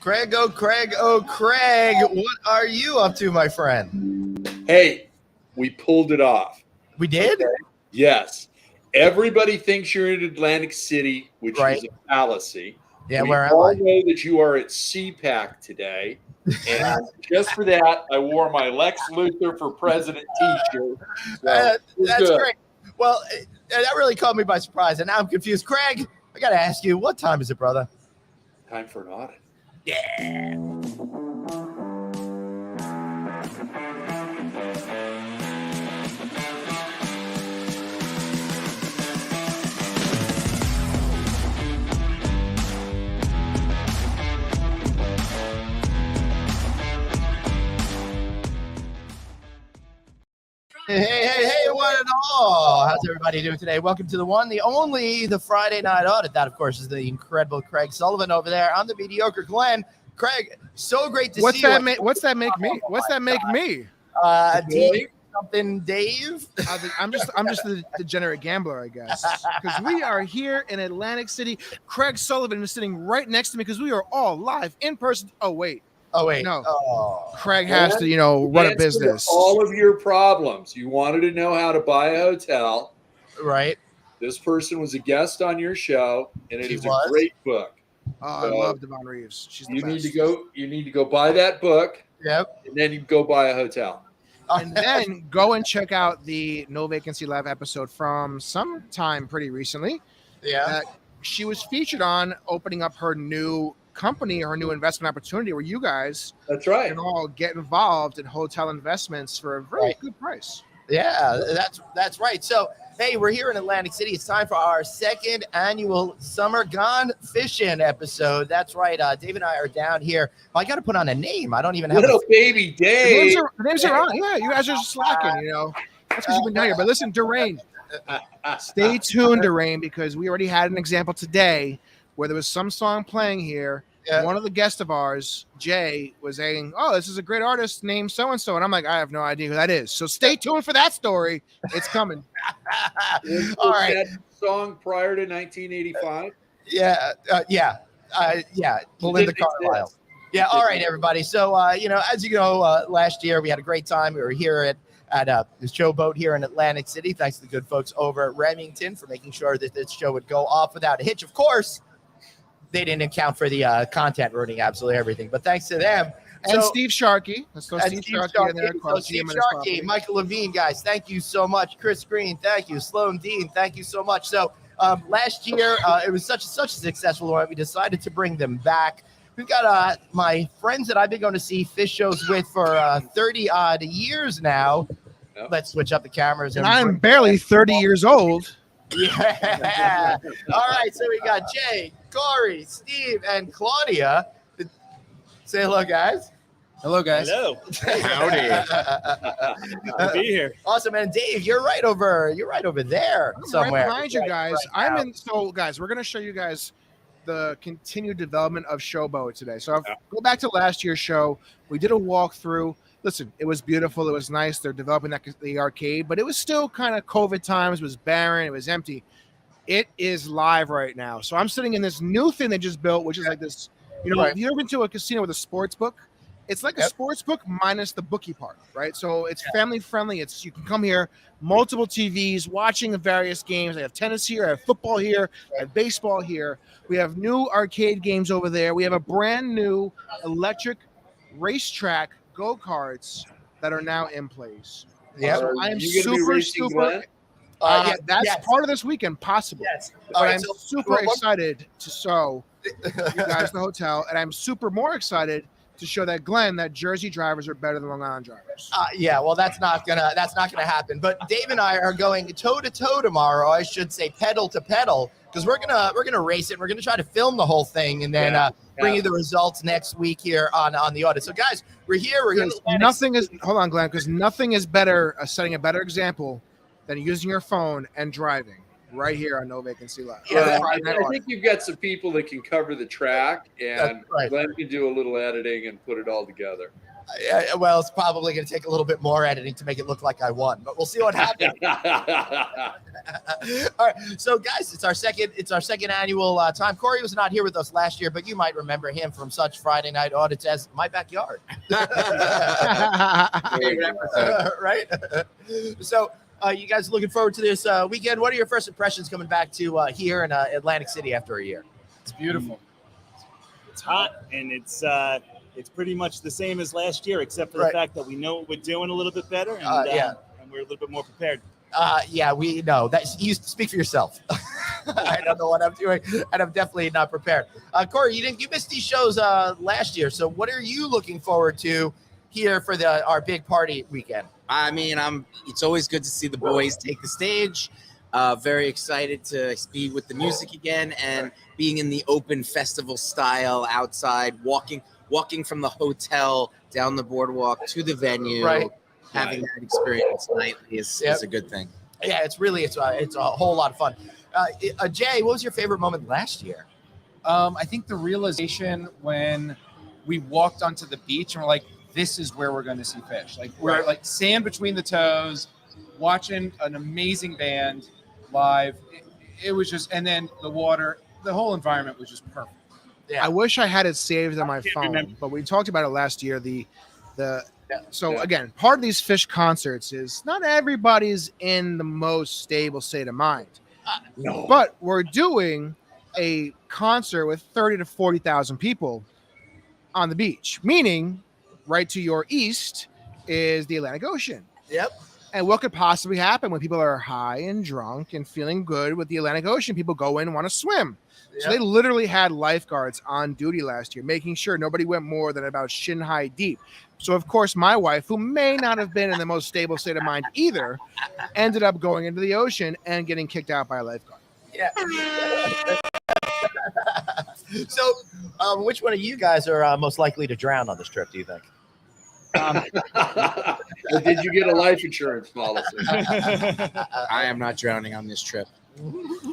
Craig, oh Craig, oh Craig, what are you up to, my friend? Hey, we pulled it off. We did? Okay. Yes. Everybody thinks you're in Atlantic City, which Right. is a fallacy. Yeah, we where am all I? know that you are at CPAC today. And just for that, I wore my Lex Luthor for President t-shirt. So That's good. great. Well, that really caught me by surprise, and now I'm confused. Craig, I got to ask you, what time is it, brother? Time for an audit. Yeah. Hey, one and all. How's everybody doing today? Welcome to the one, the only, the Friday Night Audit. That, of course, is the incredible Craig Sullivan over there. I'm the mediocre Glenn. Craig, so great to see you. What's that make me? What's that make me? Dave, something Dave? I'm just the degenerate gambler, I guess. Because we are here in Atlantic City. Craig Sullivan is sitting right next to me because we are all live in person. Oh, wait. No. Oh. Craig has to, run a business. All of your problems. You wanted to know how to buy a hotel. Right. This person was a guest on your show, and it is a great book. Oh, so I love Devon Reeves. She's the best. You need to go buy that book. Yep. And then you go buy a hotel. And then go and check out the No Vacancy Live episode from sometime pretty recently. Yeah. She was featured on opening up her new company, her new investment opportunity, where you guys can all get involved in hotel investments for a very good price. Yeah, that's right. So, hey, we're here in Atlantic City. It's time for our second annual Summer Gone Phishin episode. That's right. Dave and I are down here. Well, I got to put on a name. I don't even have little baby Dave. The names are on. Yeah, you guys are slacking. That's because you've been down here. But listen, Durain, stay tuned, Durain, because we already had an example today where there was some song playing here. Yeah. One of the guests of ours, Jay, was saying, "Oh, this is a great artist named so and so," and I'm like, "I have no idea who that is." So stay tuned for that story. It's coming. All right. That song prior to 1985. Yeah. Belinda Carlisle. Yeah. All right, everybody. So as you know, last year we had a great time. We were here at the Showboat here in Atlantic City. Thanks to the good folks over at Remington for making sure that this show would go off without a hitch. Of course, they didn't account for the content ruining absolutely everything, but thanks to them. And Steve Sharkey. Let's throw Steve Sharkey in there. Steve Sharkey, Michael Levine, guys, thank you so much. Chris Green, thank you. Sloan Dean, thank you so much. So last year, it was such a successful one. We decided to bring them back. We've got my friends that I've been going to see Phish shows with for 30-odd years now. Yep. Let's switch up the cameras. And I'm barely 30 years old. Yeah. All right. So we got Jay, Corey, Steve, and Claudia. Say hello, guys. Hello, guys. Hello. Howdy. Good to be here. Awesome, and Dave, you're right over there somewhere. Right behind you guys. So, guys, we're going to show you guys the continued development of Showboat today. So, go back to last year's show. We did a walkthrough. Listen, it was beautiful. It was nice. They're developing the arcade, but it was still kind of COVID times. It was barren. It was empty. It is live right now. So I'm sitting in this new thing they just built, which is like this, Have you ever been to a casino with a sports book? It's like a sports book minus the bookie part, right? So it's family friendly. You can come here, multiple TVs, watching the various games. I have tennis here. I have football here. I have baseball here. We have new arcade games over there. We have a brand new electric racetrack go-karts that are now in place. Yeah, so I am super. That's part of this weekend, possible. Yes, but I'm super excited to show you guys the hotel, and I'm more excited to show that Glenn that Jersey drivers are better than Long Island drivers. Well, that's not gonna happen. But Dave and I are going toe to toe tomorrow. I should say pedal to pedal, because we're gonna race it. We're gonna try to film the whole thing and then bring you the results next week here on the audit. So guys, we're here. Hold on, Glenn, because nothing is better setting a better example than using your phone and driving right here on No Vacancy Live. Yeah, I think you've got some people that can cover the track, and Glenn can do a little editing and put it all together. Well, it's probably going to take a little bit more editing to make it look like I won, but we'll see what happens. All right, so guys, it's our second annual time. Corey was not here with us last year, but you might remember him from such Friday night audits as My Backyard. Right? So you guys looking forward to this weekend? What are your first impressions coming back to here in Atlantic City after a year? It's beautiful. It's hot, and it's pretty much the same as last year, except for the fact that we know what we're doing a little bit better, and, and we're a little bit more prepared. Yeah, we know that. You speak for yourself. I don't know what I'm doing, and I'm definitely not prepared. Corey, you missed these shows last year, so what are you looking forward to here for our big party weekend? I mean, it's always good to see the boys take the stage. Very excited to be with the music again and being in the open festival style outside, walking from the hotel down the boardwalk to the venue, having that experience nightly is a good thing. Yeah, it's a whole lot of fun. Jay, what was your favorite moment last year? I think the realization when we walked onto the beach and we're like, this is where we're going to see Phish. Like we're like sand between the toes, watching an amazing band live. It was just, and then the water, the whole environment was just perfect. Yeah. I wish I had it saved on my phone, but we talked about it last year. Again, part of these Phish concerts is not everybody's in the most stable state of mind. No. But we're doing a concert with 30 to 40,000 people on the beach, meaning right to your east is the Atlantic Ocean. Yep. And what could possibly happen when people are high and drunk and feeling good with the Atlantic Ocean? People go in and want to swim. Yep. So they literally had lifeguards on duty last year, making sure nobody went more than about shin high deep. So, of course, my wife, who may not have been in the most stable state of mind either, ended up going into the ocean and getting kicked out by a lifeguard. Yeah. So, which one of you guys are most likely to drown on this trip, do you think? Or did you get a life insurance policy? I am not drowning on this trip.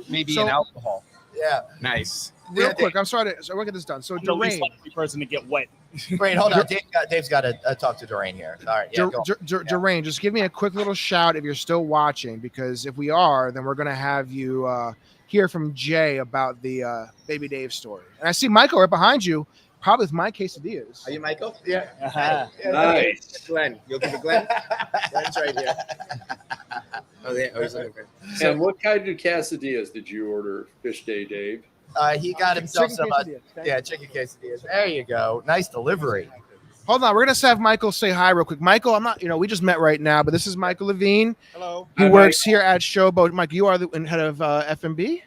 Maybe in alcohol. Yeah. Nice. Real quick, I'm sorry to we'll get this done. So, the least likely person to get wet. Wait, hold on. Dave's got to talk to Durain here. All right. Yeah, Durain, just give me a quick little shout if you're still watching, because if we are, then we're going to have you hear from Jay about the Baby Dave story. And I see Michael right behind you, probably with my quesadillas. Are you Michael? Yeah. Uh-huh. Nice. Glenn. You'll give it Glenn? Glenn's right here. He's looking for it. And what kind of quesadillas did you order, Phish Day Dave? He got himself some chicken quesadillas. There you go. Nice delivery. Hold on, we're gonna have Michael say hi real quick. Michael, I'm not, we just met right now, but this is Michael Levine. Hello. Who works here at Showboat. Mike, you are the head of F&B,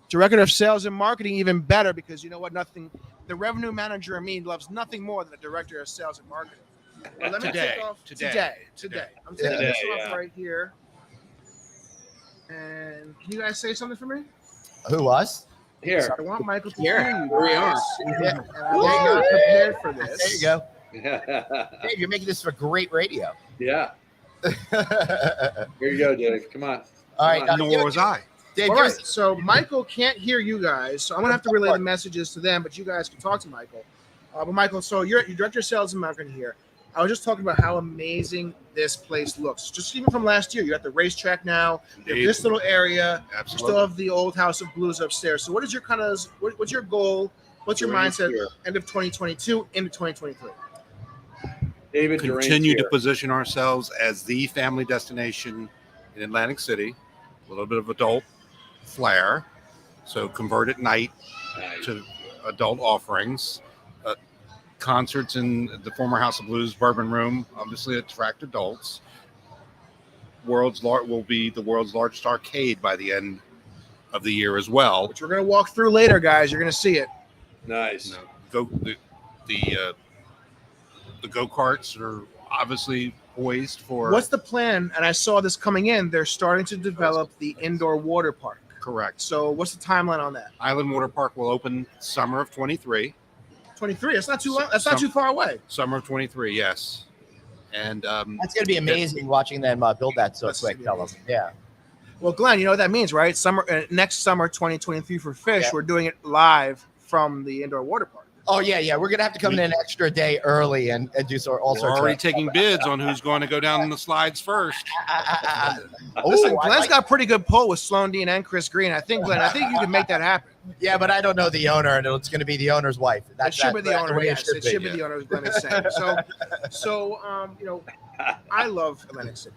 director of sales and marketing. Even better, because you know what? The revenue manager in me loves nothing more than a director of sales and marketing. Well, let me take off today. I'm taking this off right here. And can you guys say something for me? Who, us? Here. So I want Michael to Here. hear you. Here we are. Yeah. And I'm not prepared for this. There you go. Dave, you're making this for great radio. Yeah. Here you go, Dave. Come on. All right. Nor was I. Dave, All right. So Michael can't hear you guys, so I'm gonna have to relay the messages to them, but you guys can talk to Michael. But Michael, so you're director of sales and marketing here. I was just talking about how amazing this place looks. Just even from last year, you're at the racetrack now. You have this little area. Absolutely. You still have the old House of Blues upstairs. So what is your what's your goal? What's your mindset end of 2022 into 2023? David Continue Durant's to position ourselves as the family destination in Atlantic City. A little bit of adult flair. So convert at night to adult offerings. Concerts in the former House of Blues Bourbon Room obviously attract adults. Will be the world's largest arcade by the end of the year as well. Which we're gonna walk through later, guys. You're gonna see it. Nice. The go-karts are obviously poised for. What's the plan? And I saw this coming in. They're starting to develop the indoor water park. Correct. So what's the timeline on that? Island Water Park will open summer of 23. 23. That's not too long. That's not too far away. Summer of 23, yes. And that's going to be amazing watching them build that so quick. Tell them. Yeah. Well, Glenn, you know what that means, right? Next summer, 2023 for Phish, we're doing it live from the indoor water park. Oh yeah. We're gonna have to come in an extra day early and do all We're sorts. already taking bids on who's going to go down the slides first. Listen, Glenn's got a pretty good pull with Sloan Dean and Chris Green. I think, Glenn, you can make that happen. Yeah, but I don't know the owner, and it's going to be the owner's wife. It should be the owner. Yes, it should be the owner. Glenn is saying. So, I love Atlantic City.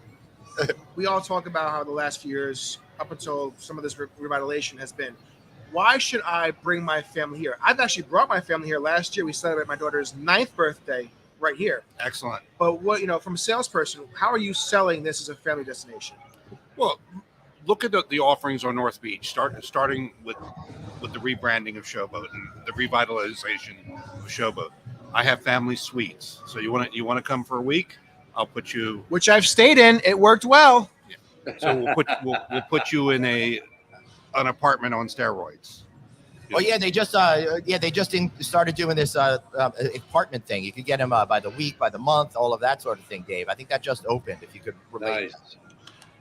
We all talk about how the last few years, up until some of this revitalization, has been. Why should I bring my family here? I've actually brought my family here last year. We celebrated my daughter's 9th birthday right here. Excellent. But from a salesperson, how are you selling this as a family destination? Well, look at the offerings on North Beach. Starting with the rebranding of Showboat and the revitalization of Showboat. I have family suites. So you want to come for a week? I'll put you. Which I've stayed in. It worked well. Yeah. So we'll put you in an apartment on steroids. Oh yeah, they just started doing this apartment thing. You could get them by the week, by the month, all of that sort of thing, Dave. I think that just opened. If you could relate. Nice.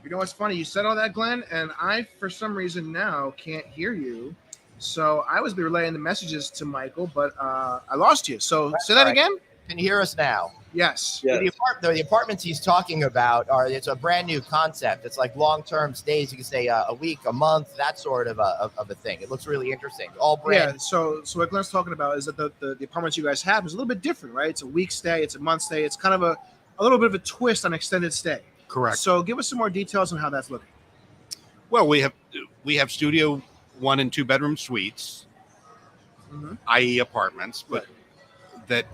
You know what's funny? You said all that, Glenn, and I, for some reason now, can't hear you. So I was relaying the messages to Michael, but I lost you. So say that again. Can you hear us now? Yes. The apartments he's talking about it's a brand new concept. It's like long-term stays. You can say a week, a month, that sort of a thing. It looks really interesting. All brand. Yeah. So what Glenn's talking about is that the apartments you guys have is a little bit different, right? It's a week stay. It's a month stay. It's kind of a little bit of a twist on extended stay. Correct. So give us some more details on how that's looking. Well, we have studio 1 and 2 bedroom suites, i.e. apartments, but that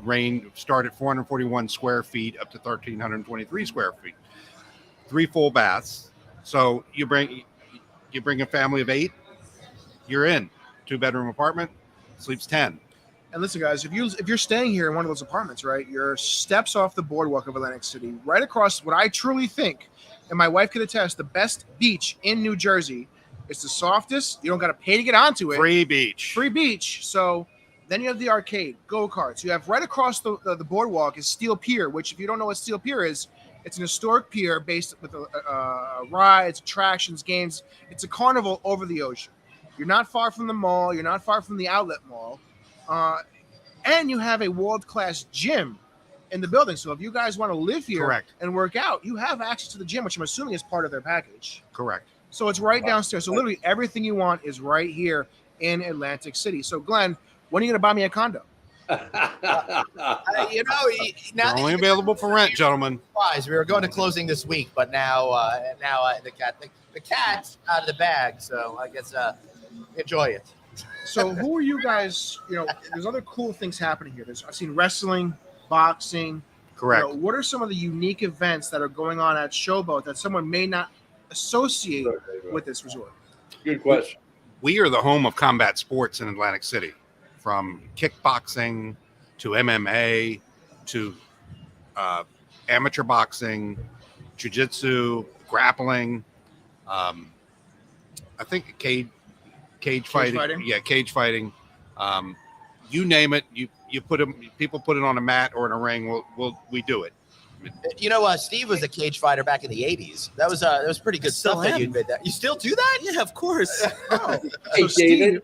start at 441 square feet up to 1,323 square feet. 3 full baths. So you bring a family of 8, you're in. 2-bedroom apartment, sleeps 10. And listen, guys, if you're staying here in one of those apartments, right, you're steps off the boardwalk of Atlantic City, right across what I truly think, and my wife could attest, the best beach in New Jersey. It's the softest. You don't got to pay to get onto it. Free beach. So then you have the arcade, go-karts. You have right across the boardwalk is Steel Pier, which if you don't know what Steel Pier is, it's an historic pier based with rides, attractions, games. It's a carnival over the ocean. You're not far from the mall. You're not far from the outlet mall. And you have a world-class gym in the building. So if you guys want to live here and work out, you have access to the gym, which I'm assuming is part of their package. Correct. So it's right downstairs. So literally everything you want is right here in Atlantic City. So Glenn, when are you going to buy me a condo? Now only available for rent, gentlemen. We were going to closing this week, but now the cat's out of the bag. So I guess enjoy it. So who are you guys? There's other cool things happening here. I've seen wrestling, boxing. Correct. What are some of the unique events that are going on at Showboat that someone may not associate with this resort? Good question. We are the home of combat sports in Atlantic City, from kickboxing to MMA to amateur boxing, jiu-jitsu, grappling. I think cage fighting. Yeah, cage fighting. You name it. You put them. People put it on a mat or in a ring. We do it. Steve was a cage fighter back in the 80s. That was pretty good stuff that you did that. You still do that? Yeah, of course. Hey, Steve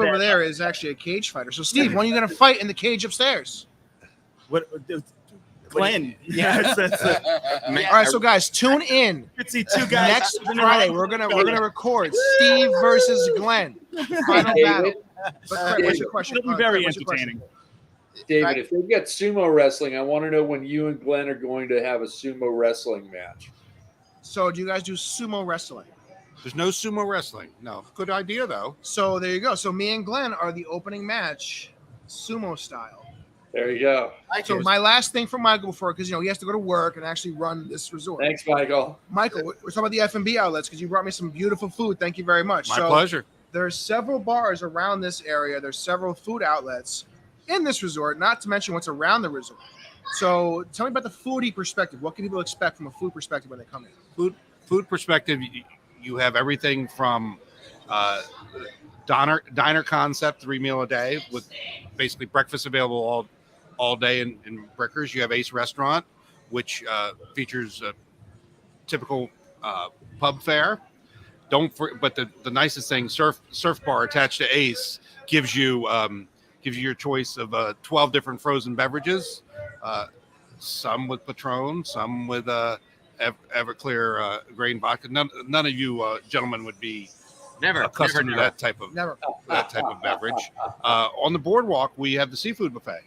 over there is actually a cage fighter. So Steve, when are you going to fight in the cage upstairs? What? Glenn. Yeah. All right, so guys, tune in. You could see 2 guys next Friday. We're gonna record Steve versus Glenn. Final battle. But what's your question? It'll be very entertaining. David, if they've got sumo wrestling, I want to know when you and Glenn are going to have a sumo wrestling match. So do you guys do sumo wrestling? There's no sumo wrestling. No. Good idea, though. So there you go. So me and Glenn are the opening match, sumo style. There you go. So my last thing for Michael because he has to go to work and actually run this resort. Thanks, Michael. Michael, we're talking about the F&B outlets because you brought me some beautiful food. Thank you very much. My pleasure. There's several bars around this area. There's several food outlets in this resort, not to mention what's around the resort. So tell me about the foodie perspective. What can people expect from a food perspective when they come in? Food perspective, you have everything from diner concept, 3 meal a day with basically breakfast available all day in Brickers. You have Ace Restaurant, which features a typical pub fare. But the nicest thing, surf bar attached to Ace gives you gives you your choice of 12 different frozen beverages, some with Patron, some with Everclear grain vodka. None of you gentlemen would be accustomed to that type of beverage. On the boardwalk, we have the seafood buffet.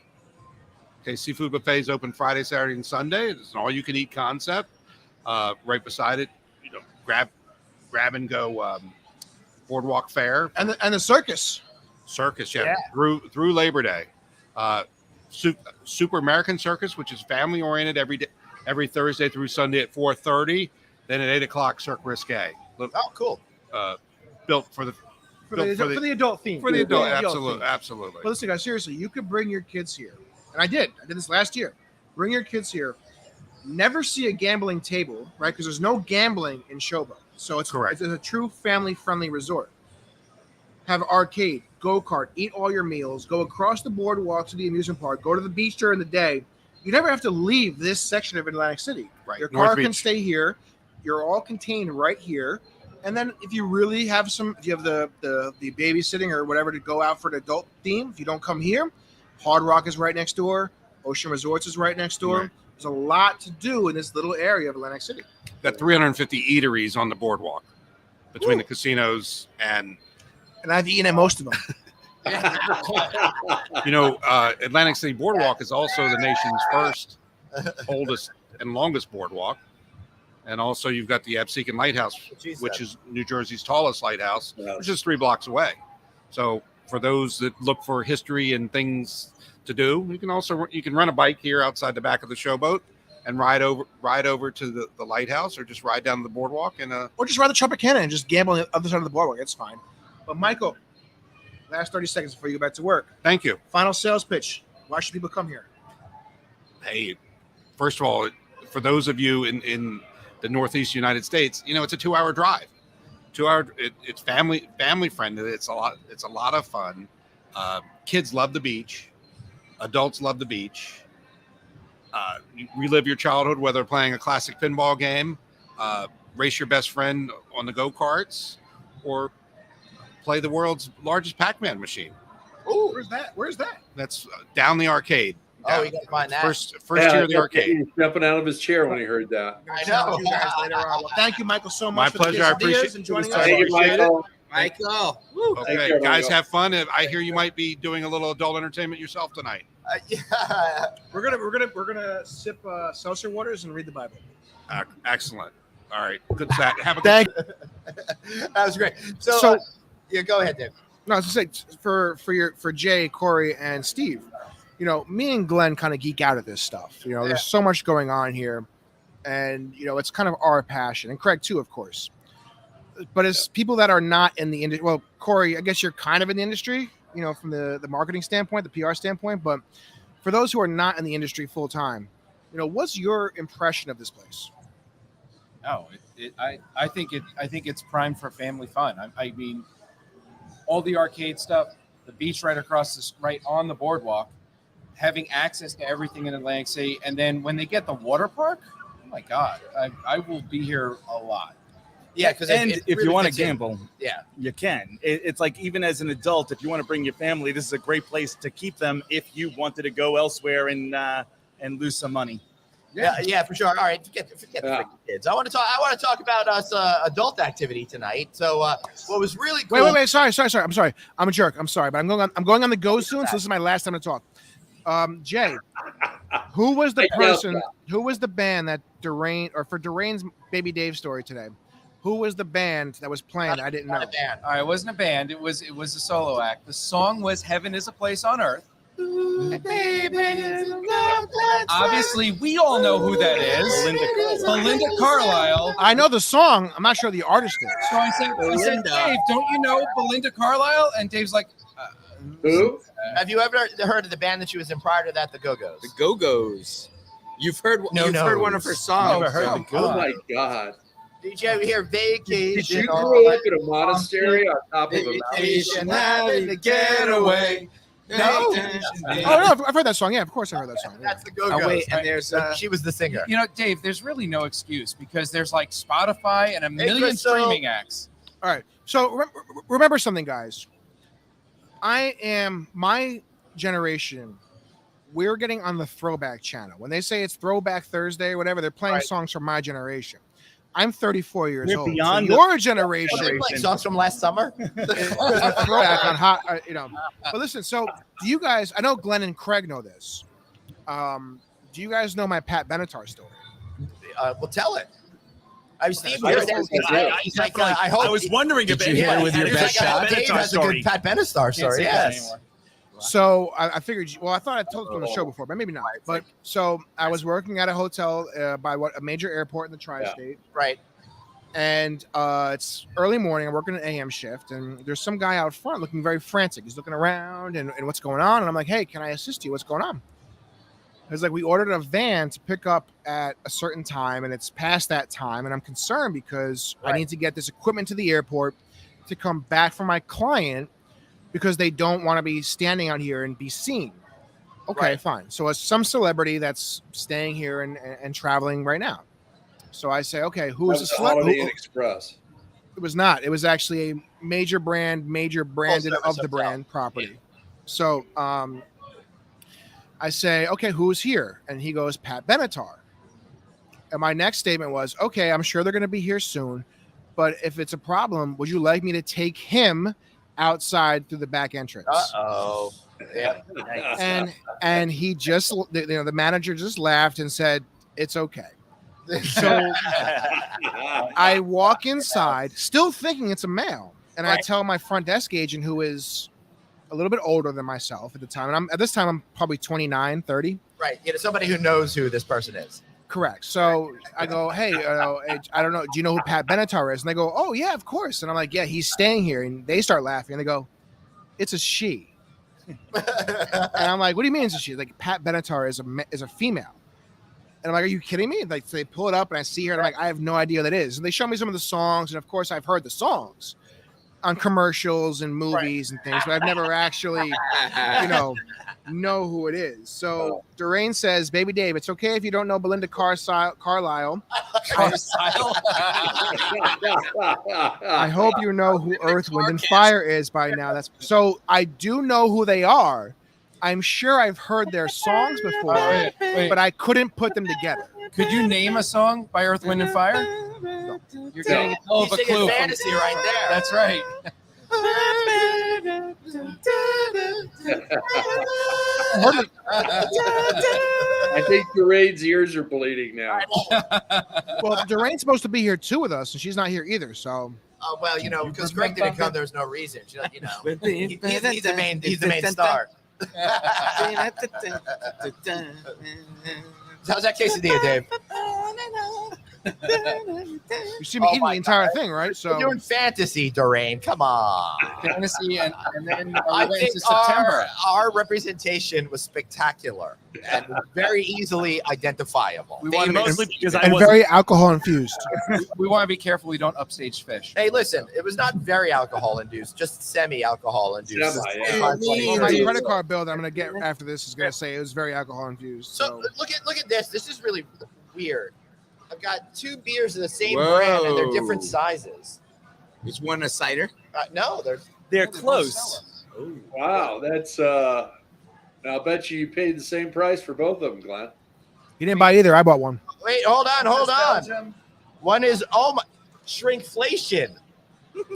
Okay, seafood buffet is open Friday, Saturday, and Sunday. It's an all-you-can-eat concept. Right beside it, grab and go boardwalk fare and the circus. Yeah. Through Labor Day. Super American Circus, which is family oriented every Thursday through Sunday at 4:30. Then at 8:00, Cirque Risque. Oh, cool. Built for the adult theme. For the adult, absolutely. But listen, guys, seriously, you could bring your kids here, and I did this last year. Bring your kids here. Never see a gambling table, right? Because there's no gambling in Showboat, so it's correct. It's a true family-friendly resort. Have arcade, go-kart, eat all your meals, go across the boardwalk to the amusement park, go to the beach during the day. You never have to leave this section of Atlantic City. Right. Your car can stay here. You're all contained right here. And then if you really have if you have the babysitting or whatever to go out for an adult theme, if you don't come here, Hard Rock is right next door. Ocean Resorts is right next door. Right. There's a lot to do in this little area of Atlantic City. Got 350 eateries on the boardwalk between the casinos and I've eaten at most of them. Atlantic City Boardwalk is also the nation's first, oldest, and longest boardwalk. And also you've got the Absecon Lighthouse, which is New Jersey's tallest lighthouse, which is 3 blocks away. So for those that look for history and things to do, you can rent a bike here outside the back of the Showboat and ride over to the lighthouse, or just ride down the boardwalk or just ride the Tropicana and just gamble on the other side of the boardwalk. It's fine. But Michael, last 30 seconds before you go back to work. Thank you. Final sales pitch. Why should people come here? Hey, first of all, for those of you in the Northeast United States, it's a 2-hour drive. It's family friendly. It's a lot of fun. Kids love the beach. Adults love the beach. You relive your childhood, whether playing a classic pinball game, race your best friend on the go-karts, or play the world's largest Pac-Man machine. Oh, where's that? That's down the arcade. Oh, you gotta find that. First tier of the arcade. He was jumping out of his chair when he heard that. I know. You guys later on. Well, thank you, Michael, so much. My pleasure. I appreciate it. Joining us. Thank you, Michael. Michael. Okay, guys, have fun. I hear you might be doing a little adult entertainment yourself tonight. Yeah. We're gonna sip seltzer waters and read the Bible. Excellent. All right. Good chat. Have a Thank. That was great. So yeah, go ahead, Dave. No, I was gonna say for Jay, Corey, and Steve, me and Glenn kind of geek out at this stuff. There's so much going on here, and it's kind of our passion, and Craig too, of course. But as people that are not in the industry, well, Corey, I guess you're kind of in the industry, from the marketing standpoint, the PR standpoint. But for those who are not in the industry full time, what's your impression of this place? Oh, I think it's primed for family fun. I mean, all the arcade stuff, the beach right on the boardwalk, having access to everything in Atlantic City, and then when they get the water park, oh my God, I will be here a lot. Yeah, because if really you want to gamble, yeah, you can. It's like, even as an adult, if you want to bring your family, this is a great place to keep them if you wanted to go elsewhere and lose some money. Yeah, for sure. All right, forget the kids. I want to talk about us adult activity tonight. So what was really cool. Wait. Sorry. I'm sorry. I'm a jerk. I'm sorry, but I'm going on the go soon. So this is my last time to talk. Jay, who was the person? Who was the band that Durain, or for Durain's Baby Dave story today? Who was the band that was playing? I didn't know. All right, it wasn't a band. It was a solo act. The song was "Heaven Is a Place on Earth." Obviously, we all know who that is. Belinda Carlisle. I know the song. I'm not sure the artist is. So I said, Dave, don't you know Belinda Carlisle? And Dave's like, who? Have you ever heard of the band that she was in prior to that, the Go-Go's? The Go-Go's. You've heard one of her songs. Never heard of Oh my God. Did you ever hear Vacation? Did you grow up in a monastery on top of a mountain? Having to get away. No. Oh no, I've heard that song. Yeah, of course I heard that song. That's the Go-Go's. Oh, wait, and there's she was the singer. Dave, there's really no excuse because there's like Spotify and a million streaming acts. All right. So remember something, guys. My generation, we're getting on the throwback channel. When they say it's Throwback Thursday or whatever, they're playing songs from my generation. I'm 34 years We're old. beyond so your generation, Like songs from last summer. is a throwback on hot, But listen, so do you guys? I know Glenn and Craig know this. Do you guys know my Pat Benatar story? Well, tell it. I was Steve. I was wondering if you hear with your best shot? Dave has a good Pat Benatar story. Yes. So I figured. Well, I thought I told it on the show before, but maybe not. But so I was working at a hotel by a major airport in the tri-state. Right. And it's early morning. I'm working an AM shift, and there's some guy out front looking very frantic. He's looking around and what's going on. And I'm like, hey, can I assist you? What's going on? It's like we ordered a van to pick up at a certain time, and it's past that time, and I'm concerned because I need to get this equipment to the airport to come back for my client because they don't want to be standing out here and be seen. Okay, fine. So it's some celebrity that's staying here and traveling right now. So I say, okay, who is the celebrity? Holiday Inn Express. It was not. It was actually a major branded of the brand property. So I say, okay, who's here? And he goes, Pat Benatar. And my next statement was, okay, I'm sure they're going to be here soon, but if it's a problem, would you like me to take him outside through the back entrance? Uh-oh. Yeah. And he just, the manager just laughed and said, it's okay. So I walk inside, still thinking it's a male, and I tell my front desk agent, who is a little bit older than myself at the time, and at this time I'm probably 29, 30. Right. Somebody who knows who this person is. Correct. So I go, hey, I don't know. Do you know who Pat Benatar is? And they go, oh yeah, of course. And I'm like, yeah, he's staying here. And they start laughing, and they go, it's a she. And I'm like, what do you mean it's a she? Like, Pat Benatar is a female. And I'm like, are you kidding me? Like, so they pull it up, and I see her, and I'm like, I have no idea what that is. And they show me some of the songs, and of course I've heard the songs on commercials and movies and things, but I've never actually, know who it is. So Doreen says, baby Dave, it's okay if you don't know Belinda Carlisle. I hope you know who Earth, Wind, and Fire is by now. So I do know who they are. I'm sure I've heard their songs before, but I couldn't put them together. Could you name a song by Earth, Wind, and Fire? No. You're getting a hell of a clue. Fantasy right there. That's right. I think Doreen's ears are bleeding now. Well, Doreen's supposed to be here too with us, and she's not here either. So, well, because Greg didn't come, there's no reason. He's the main star. How's that quesadilla, Dave? You see me eating the entire thing, right? So we're doing fantasy, Doreen. Come on. Fantasy, and then I think September. Our representation was spectacular and very easily identifiable. We want to mostly because very alcohol infused. We want to be careful we don't upstage Phish. Hey, listen, it was not very alcohol induced, just semi-alcohol induced. My credit card bill that I'm going to get after this is going to say it was very alcohol infused. So look at this. This is really weird. I've got two beers of the same brand, and they're different sizes. Is one a cider? No, they're close. Oh, wow, that's I'll bet you paid the same price for both of them, Glenn. You didn't buy either. I bought one. Wait, hold on. One is shrinkflation.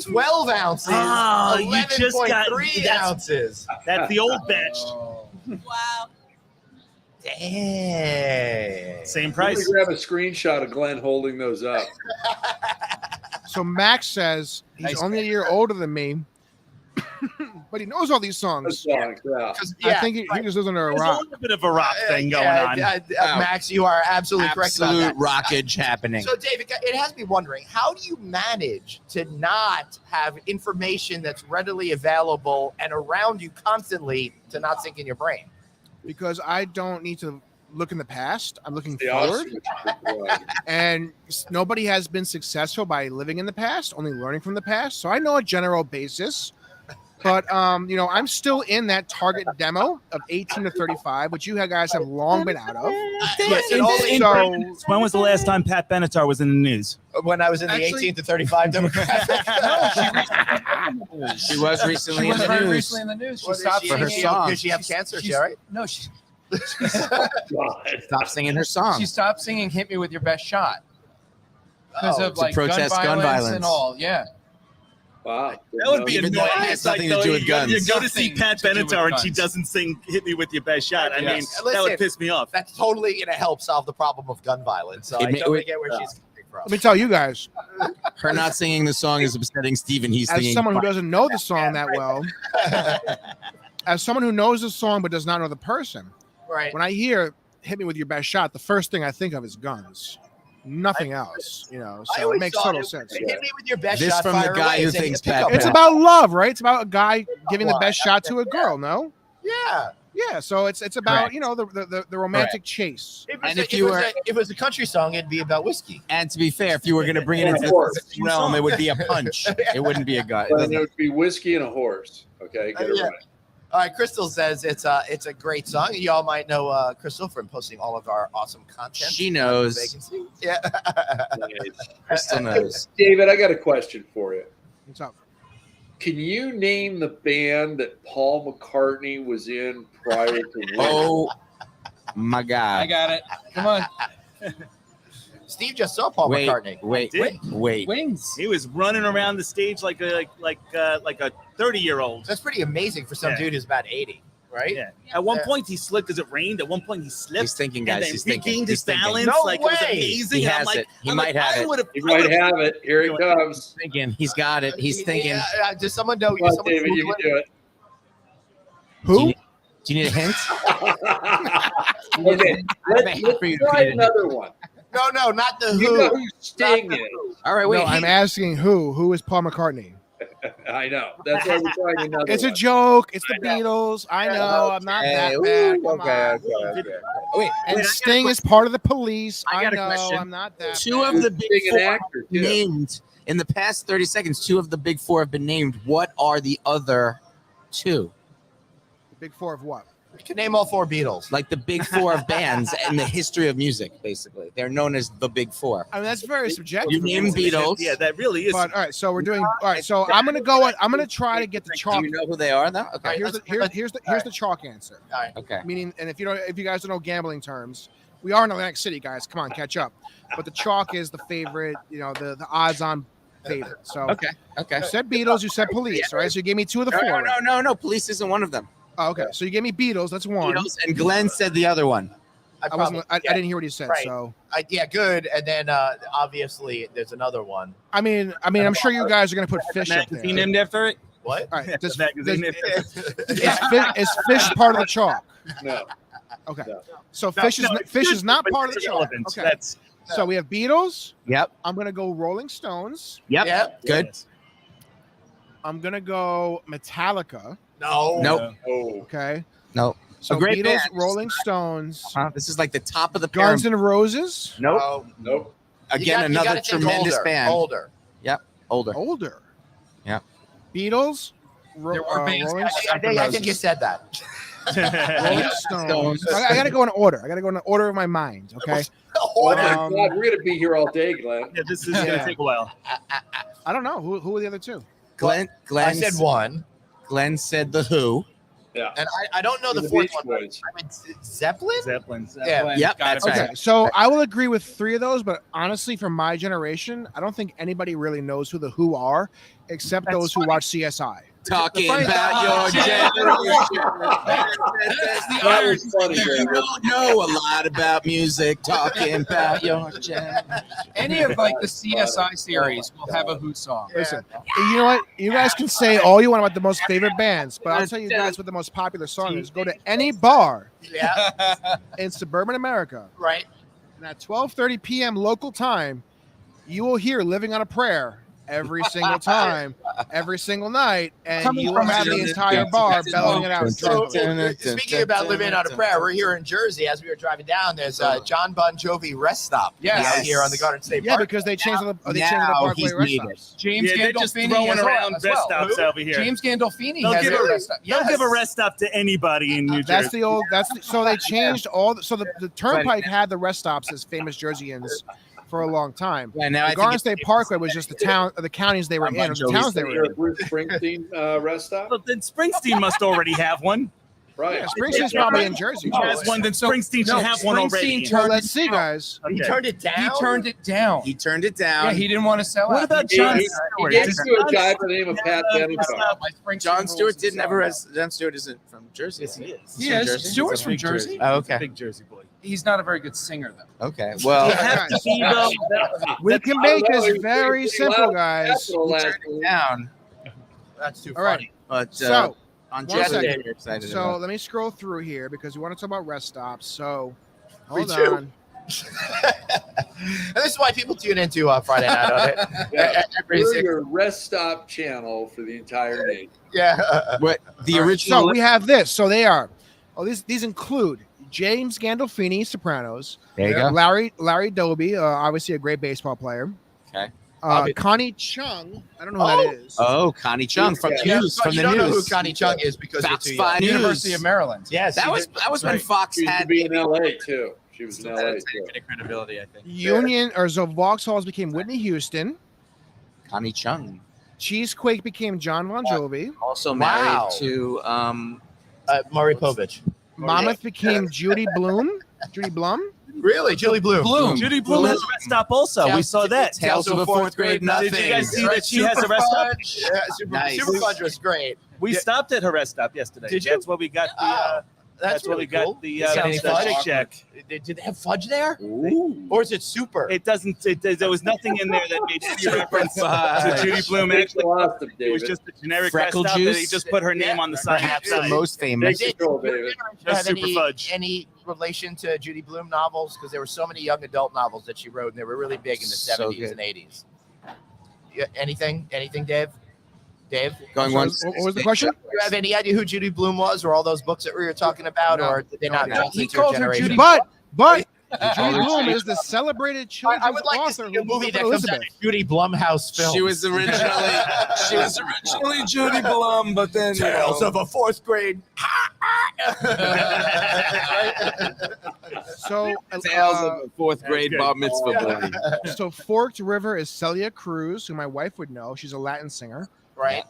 12 ounces. Oh, you just got 11.3 ounces. That's the old batch. Wow. Dang. Same price. Grab a screenshot of Glenn holding those up. So Max says he's only a year older than me, but he knows all these songs. Yeah. I think he just lives under a There's rock. a little bit of a rock thing going on. Max, you are absolutely correct about that. Rockage happening. So, Dave, it has me wondering, how do you manage to not have information that's readily available and around you constantly to not sink in your brain? Because I don't need to look in the past. I'm looking forward. And nobody has been successful by living in the past, only learning from the past. So I know a general basis But you know, I'm still in that target demo of 18 to 35, which you guys have long been out of. When was the last time Pat Benatar was in the news? When I was in the 18 to 35 demographic. She was recently She was in the very news. recently in the news. She What, stopped is she- for her singing. song. Did she have cancer, Sherry? No, she Stop singing her song. she stopped singing "Hit Me with Your Best Shot" because Oh, of like protest gun violence and all. Yeah, Wow. That would be Even though it annoying. has It's like, nothing to though, do with guns. You go to see Nothing Pat to do with Benatar and she guns. doesn't sing "Hit Me with Your Best Shot." I mean, Yes. that Listen, would piss me off. That's totally going to help solve the problem of gun violence. So I totally get where she's coming from. Let me tell you guys, Her not singing the song is upsetting Steven. He's as singing. someone who doesn't know the song that well, as someone who knows the song but does not know the person, Right. when I hear "Hit Me with Your Best Shot," the first thing I think of is guns. Nothing else, you know. I So it always makes thought total it- sense. Hit me with your best This shot. from the fire guy away. who It's a thinks pickup Pat It's line. about love, right? It's about a guy giving the best shot to a Yeah. girl. No, Yeah. yeah. So it's about Correct. you know the romantic chase. If it was a country song, it'd be about whiskey. And to be fair, if you were going to bring it into the realm, it would be a punch. It wouldn't be a gun. It But doesn't- it would be whiskey and a horse. Okay, get it Yeah. right. All right, Crystal says it's a great song. You all might know Crystal from posting all of our awesome content. She knows. Vacancy. Yeah. Crystal knows. David, I got a question for you. What's up? Can you name the band that Paul McCartney was in prior to Wings? Oh my I God. got it. Come on, Steve just saw Paul Wait, McCartney. wait, Did? wait. wings. He was running around the stage like a 30-year-old. That's pretty amazing for some Yeah. dude who's about 80, right? Yeah. At one Yeah. point he slipped because it rained. At one point he slipped. He's thinking, and guys. then He's thinking. regained He's his thinking. balance. No like it was way. amazing. He And has I'm like, it. He I'm might like, have I it. would've- He I might would've- have it. Here he comes. Thinking. He's got it. He's thinking. Does someone know? Come on, someone David, you Google can do it. Do Who? you, do you need a hint? Okay, let's for you to try read it. another one. No, not the You know Who. who Sting Not the is. All right, wait. No, I'm asking who. Who is Paul McCartney? I know. That's why we're trying another It's one. a joke. It's the I know. Beatles. I know. I'm not Hey, that ooh, bad. Come okay, on. okay. Wait, And Sting is part of the police. I I got a know. question. I'm not that. two bad. of the big Being an four actor, too. named in the past 30 seconds. Two of the big four have been named. What are the other two? Big four of what? You can name all four Beatles. Like the big four of bands in the history of music, basically. They're known as the big four. I mean, that's very subjective. You name Beatles. Yeah, that really is. But all right, so we're doing. All right, so I'm gonna go. I'm gonna try to get the Do chalk. you know who they are, though? Okay. Here's the chalk answer. All right. Okay. Meaning, and if you guys don't know gambling terms, we are in Atlantic City, guys. Come on, catch up. But the chalk is the favorite. You know, the odds-on favorite. So Okay. Okay. you said Beatles. You said Police, right? So you gave me two of the four. No. Police isn't one of them. Oh, okay, so you gave me Beatles. That's one. Beatles, and Glenn said the other one. I wasn't. I didn't hear what he said. Right. So Yeah, good. And then obviously there's another one. I mean, I'm sure you guys are gonna put Fish up there. magazine named after it. What? All right, does, Magazine named is Fish part of the chalk? No. Okay, No. so Fish is not part of the chalk. Relevant. Okay, That's so we have Beatles. Yep. I'm gonna go Rolling Stones. Yep. Yeah. Good. I'm gonna go Metallica. No. Nope. Oh. Okay. No. So A great Beatles, band. Rolling Stones, This is like the top of the Guns pyramid. N' Roses. Nope. No. Nope. Again, You gotta another think tremendous older, band. Older. Older. Older. Yeah. Beatles. There were bands Rolling, I think you said that. Rolling Stones. I gotta go in order. I gotta go in the order of my mind. Okay. Oh my Um, God, we're gonna be here all day, Glenn. yeah, this is Yeah. gonna take a while. I don't know who are the other two. Glenn I said one. Glenn said the Who. Yeah. And I don't know the The fourth Beach one. Boys. I mean, Zeppelin? Zeppelin. Yeah. Yep, Got that's it. Okay, right. so I will agree with three of those, but honestly, for my generation, I don't think anybody really knows who the Who are, except That's those who watch CSI. Talking funny- about your generation. That was funny, You David. don't know a lot about music. Talking about your generation. Any of like the CSI series will have a Who song. Listen, you know what? You guys can say all you want about the most favorite bands, but I'll tell you guys what the most popular song is. Go to any bar Yeah. in suburban America, Right. and at 12:30 p.m. local time, you will hear "Living on a Prayer" every single time, every single night, and Coming you will from have the Jersey. entire bar belling it out. So, drunk. speaking about living on a prayer, we're here in Jersey. As we were driving down, there's John Bon Jovi rest stop out here on the Garden State Yeah, Park. because they changed the now Parkway he's rest made stops. James Yeah, they're just Gandolfini throwing as around as rest well. stops over here. James Gandolfini They'll has give a a- rest stop. They'll give a rest stop to anybody in New That's Jersey. the old. So they changed all. So the Turnpike had the rest stops as famous Jerseyans for a long time. Yeah, now I The think Garden it's- State Parkway was just the counties they were in, or the towns they were in. Bruce Springsteen rest stop. Well, then Springsteen must already have one. Right. Yeah, Springsteen's probably in Jersey. He has one, then Springsteen should have one already. Well, let's see, guys. He turned it down. He turned it down. He turned it down. Yeah, he didn't want to sell What out. about He John he Stewart? gave it to a guy by the name of Pat Benatar. John Stewart didn't have a rest. John Stewart isn't from Jersey. Yes, he is. He is. Jersey? Stewart's He's a from big Jersey. Oh, okay. Big Jersey boy. He's not a very good singer, though. Okay. You Well, have to be though. We can I make don't know, this he very was simple, loud guys. capital he last turned it week. down. That's too All right. funny. But So, on one Jersey, second. you're excited So about. let me scroll through here because we want to talk about rest stops. So Me hold too. on. And this is why people tune into Friday night on it. Yeah. Every We're six- your rest stop channel for the entire nation. yeah. What the All right, original? So we have this. So they are. Oh, these include James Gandolfini, Sopranos. there you go. Larry Doby, obviously a great baseball player. Okay. Connie Chung. I don't know who that is. Oh, Connie Chung from Yeah, News. but From you the don't know who news. Connie Chung is because Fox you're too young. 5 News. University of Maryland. Yes, That was when right. Fox She used to had be in LA too. She was in LA too. credibility, I think. Union or so Vauxhalls became Whitney Houston. Connie Chung, Cheesequake became John Bon Jovi. also Wow. married to Maury Povich. Monmouth became Judy Blum. Judy Blum. Really? Julie Bloom. Judy Bloom has a rest stop also. Yeah. We saw that. Tales of a Fourth Grade Nothing. Did you guys see that she has a rest stop? Yeah, Super, Nice. Super Fudge was great. We Yeah. stopped at her rest stop yesterday. Did you? That's what we got. That's what really we got. cool. The Is it any fudge? Shake Shack. Did they have fudge there? Ooh. Or is it super? It doesn't. There was nothing in there that made any reference to fudge. Judy Bloom. Take Actually, the loss of it was David. just a generic Freckle rest stop that he juice? just put her name on the side. Perhaps the outside. most famous. Take control, David. Have Super fudge. any relation to Judy Bloom novels? Because there were so many young adult novels that she wrote, and they were really big in the So 70s good. and 80s. Yeah, anything, Dave? Dave? Going So, once. what was the question? Do you have any idea who Judy Bloom was, or all those books that we were talking about, No. or did they not? No. jump He into your called her generation? Judy- But Judy Judy Bloom Blum. is the celebrated children's I would like to author see a who movie wrote that comes out Elizabeth. of Judy Blumhouse film. She was originally Judy Blum, but then Tales of a Fourth Grade. So, Tales of a fourth grade good. bar mitzvah boy. so Forked River is Celia Cruz, who my wife would know. She's a Latin singer. Right.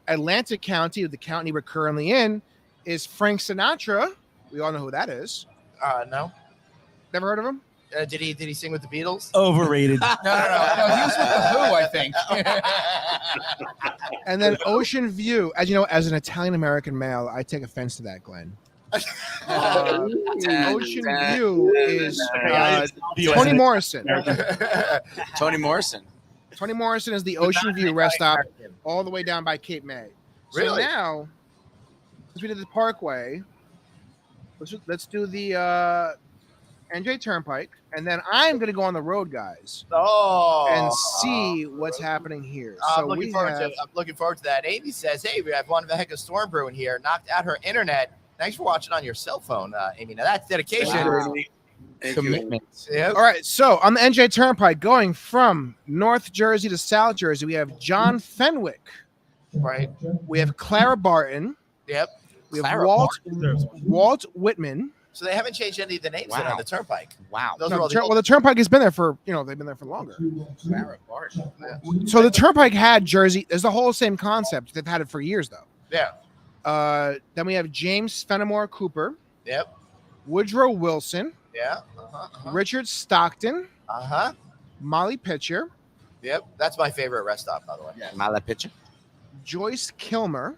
Atlantic County, the county we're currently in, is Frank Sinatra. We all know who that is. No. Never heard of him? Did he sing with the Beatles? Overrated. No, he was with the Who, I think. And then Ocean View. As you know, as an Italian American male, I take offense to that, Glenn. Ocean View is Toni Morrison. Toni Morrison. Toni Morrison is the Ocean View rest stop all the way down by Cape May. So Really? now, since we did the Parkway, let's do the NJ Turnpike, and then I'm going to go on the road, guys, Oh. and see what's happening here. I'm looking forward to that. Amy says, "Hey, we have one of the heck of storm brewing here. Knocked out her internet. Thanks for watching on your cell phone, Amy. Now that's dedication. Wow. Commitment. Yep. All right, so on the NJ Turnpike, going from North Jersey to South Jersey, we have John Fenwick. Right. We have Clara Barton. Yep. We have Clara Walt Whitman. So they haven't changed any of the names yet Wow. on the Turnpike. Wow. Those No, are all the the well, the Turnpike has been there for, they've been there for longer. Clara Barton. So the Turnpike had Jersey. It's the whole same concept. They've had it for years, though. Yeah. Then we have James Fenimore Cooper, Yep. Woodrow Wilson, Yeah. Richard Stockton, Uh-huh. Molly Pitcher, Yep. That's my favorite rest stop, by the way. Mala picture. Joyce Kilmer,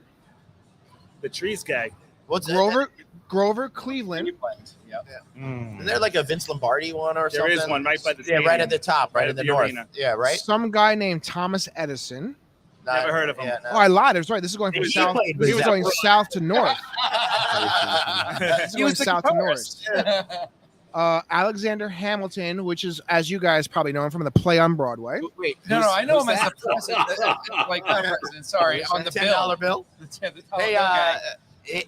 The trees guy. What's Grover Cleveland, Yep. Isn't there like a Vince Lombardi one or There something? is one right by the Yeah, right stadium. at the top, right Right in at the the north. arena. Yeah, right. some guy named Thomas Edison. Never heard of him. Yeah, no. Oh, I lied. I was right. This is going from He south. played He was with going that. south to north. This is He going was the south to north. guitarist. Alexander Hamilton, which is, as you guys probably know him from the play on Broadway. Wait, no, I know him as the president. Like the president. Sorry, on the $10 bill. The $10 Hey, guy.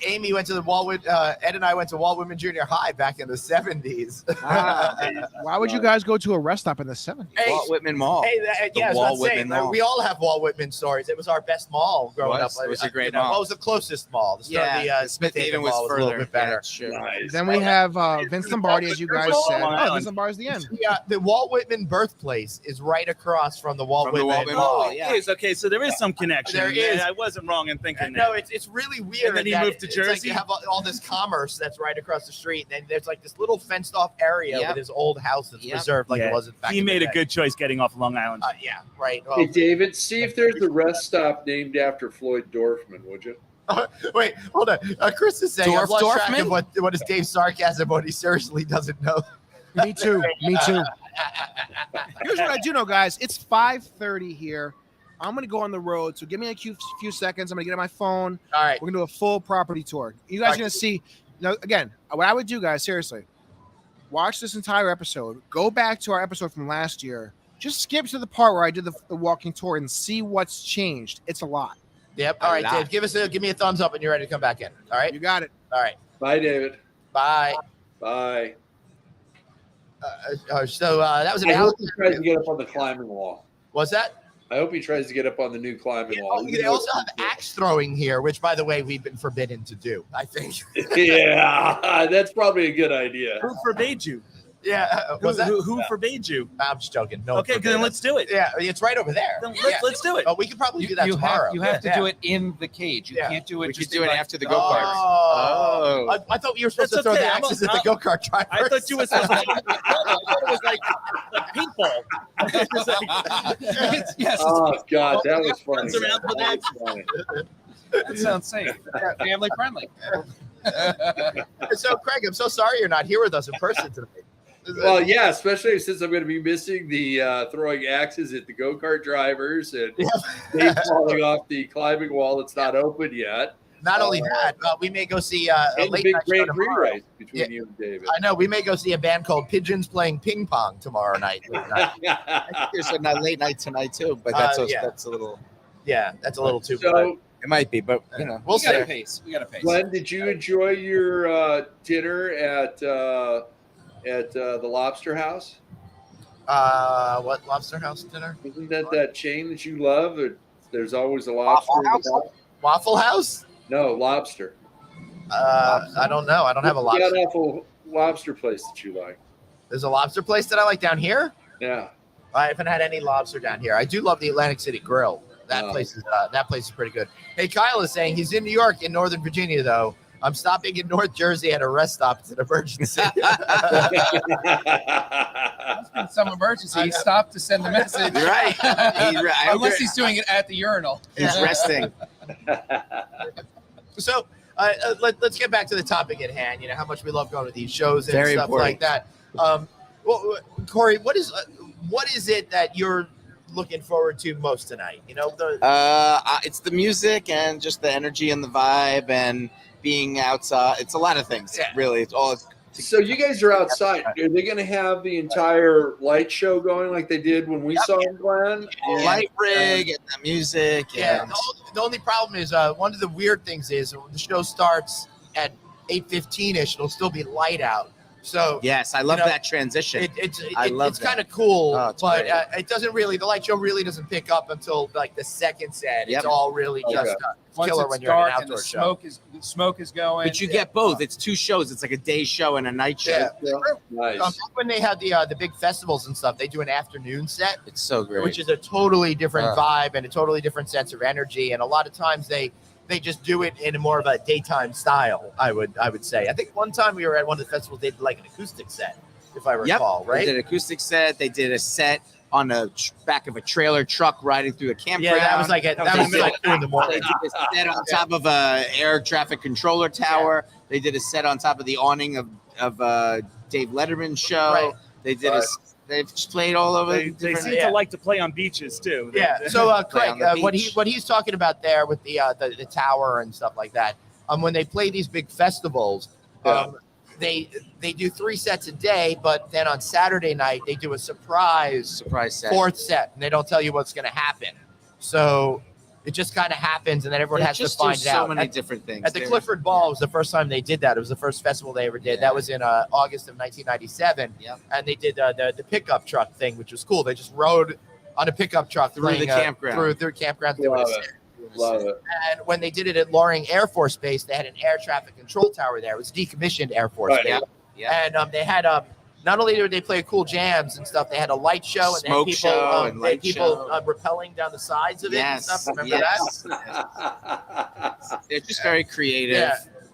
Amy went to the Walt. Ed and I went to Walt Whitman Junior High back in the 70s. Why would you guys go to a rest stop in the 70s? Hey, Walt Whitman Mall. Hey, yeah, I was about to say, Whitman Mall. we all have Walt Whitman stories. It was our best mall growing up. It was a great mall. What was the closest mall? Yeah, the Smith Haven was further. a little bit better. Yeah, sure. Nice. Then we have Vince Lombardi, as you guys said. Oh, Vince Lombardi's the end. The Walt Whitman birthplace is right across from the Walt Whitman Mall. Yeah. Okay, so there is some connection. There is. I wasn't wrong in thinking No, that. it's really weird. And then he that moved to it's like Jersey? you have all this commerce that's right across the street, and then there's like this little fenced off area Yep. with his old house that's Yep. preserved like it wasn't back He in the made a day. good choice getting off Long Island. Yeah, right. Hey, David, see if there's a rest stop named after Floyd Dorfman, would you? Wait, hold on. Chris is saying I've lost track Dorfman? of what is Dave's sarcasm, what he seriously doesn't know. Me too. Me too. Here's what I do know, guys. It's 5:30 here. I'm going to go on the road, so give me a few seconds. I'm going to get on my phone. All right. We're going to do a full property tour. You guys are going to see. Now, again, what I would do, guys, seriously, watch this entire episode. Go back to our episode from last year. Just skip to the part where I did the walking tour and see what's changed. It's a lot. Yep. All right, Dave. Give me a thumbs up when you're ready to come back in. All right. You got it. All right. Bye, David. Bye. Bye. So that was an I hope hour. he tries to get up on the climbing wall. What's that? I hope he tries to get up on the new climbing wall. They also have axe throwing here, which, by the way, we've been forbidden to do. I think. Yeah, that's probably a good idea. Who forbade you? Yeah. Who forbade you? I'm just joking. No. Okay, then let's do it. Yeah, it's right over there. Then Yeah. let's do it. Oh, we could probably do that tomorrow. You have to do it in the cage. You Yeah. can't do it. We just could do it like- after the go-karts. Oh. I thought you were supposed That's to throw okay. the I'm axes a- at the go-kart drivers. I thought you were supposed to. It was like paintball. It was like- Yes, Oh God, that was funny. Runs around with That was funny. that sounds safe. Family friendly. So, Craig, I'm so sorry you're not here with us in person today. Well, yeah, especially since I'm going to be missing the throwing axes at the go-kart drivers and Dave falling off the climbing wall that's not open yet. Not only that, we may go see a And the late big night show Grand Prix tomorrow. race between you and David. I know we may go see a band called Pigeons playing ping pong tomorrow night. I think there's a late night tonight too, but that's Yeah. that's a little. Yeah, that's a little too. So, It might be, but you know, we'll We got see. a pace. We got a pace. Glenn, did you enjoy your dinner at the Lobster House? What Lobster House dinner? Isn't that chain that you love? There's always a lobster. in the house? Waffle House? No, lobster. I don't know. I don't have a What's lobster. the awful lobster place that you like? There's a lobster place that I like down here. Yeah. I haven't had any lobster down here. I do love the Atlantic City Grill. That Oh. place is pretty good. Hey, Kyle is saying he's in New York, in Northern Virginia, though. I'm stopping in North Jersey at a rest stop. It's an emergency. There's been some emergency. He stopped to send the message. Right. Unless he's doing it at the urinal. He's resting. So let's get back to the topic at hand. You know how much we love going to these shows and Very stuff important. like that. Well, Corey, what is it that you're looking forward to most tonight? You know, It's the music and just the energy and the vibe and being outside. It's a lot of things, Yeah. really. It's all. So you guys are outside. Are they going to have the entire light show going like they did when we saw them, Glenn? The light rig and the music. yeah. And The only problem is one of the weird things is when the show starts at 8:15ish, it'll still be light out. So yes, I love You know, that transition. I it's love that. kind of cool, Oh, it's but great. it doesn't really. The light show really doesn't pick up until like the second set. Yep. It's all really Okay. just Once killer it's when you're in an dark and the outdoor show. smoke is going. But you get both. It's two shows. It's like a day show and a night show. Yeah. Nice. Back when they had the big festivals and stuff, they do an afternoon set, It's so great. which is a totally different Uh. vibe and a totally different sense of energy. And a lot of times they just do it in a more of a daytime style. I would say. I think one time we were at one of the festivals, they did like an acoustic set, if I recall. They Right? did an acoustic set. They did a set on the back of a trailer truck riding through a campground. Yeah, that was like that was like 2 in the They morning. did a set on top of a air traffic controller tower. They did a set on top of the awning of Dave Letterman's show. Right. They did they've played all over. They different- seem Yeah. to like to play on beaches too. Yeah. So Play on Craig, the what beach. he's talking about there with the tower and stuff like that. When they play these big festivals, Yeah. they do 3 sets a day, but then on Saturday night they do a surprise set. 4th set, and they don't tell you what's going to happen. So it just kind of happens, and then everyone has to find it out. So many different things. At the Clifford Ball was the first time they did that. It was the first festival they ever did. Yeah. That was in August of 1997. Yep. And they did the pickup truck thing, which was cool. They just rode on a pickup truck Through the campground. Through campground. Love it. And when they did it at Loring Air Force Base, they had an air traffic control tower there. It was decommissioned Air Force Right. Base. Yeah. And they had not only did they play cool jams and stuff, they had a light show and Smoke then people, show and light people show. Rappelling down the sides of it and Yes. stuff. Remember that? They're just very creative.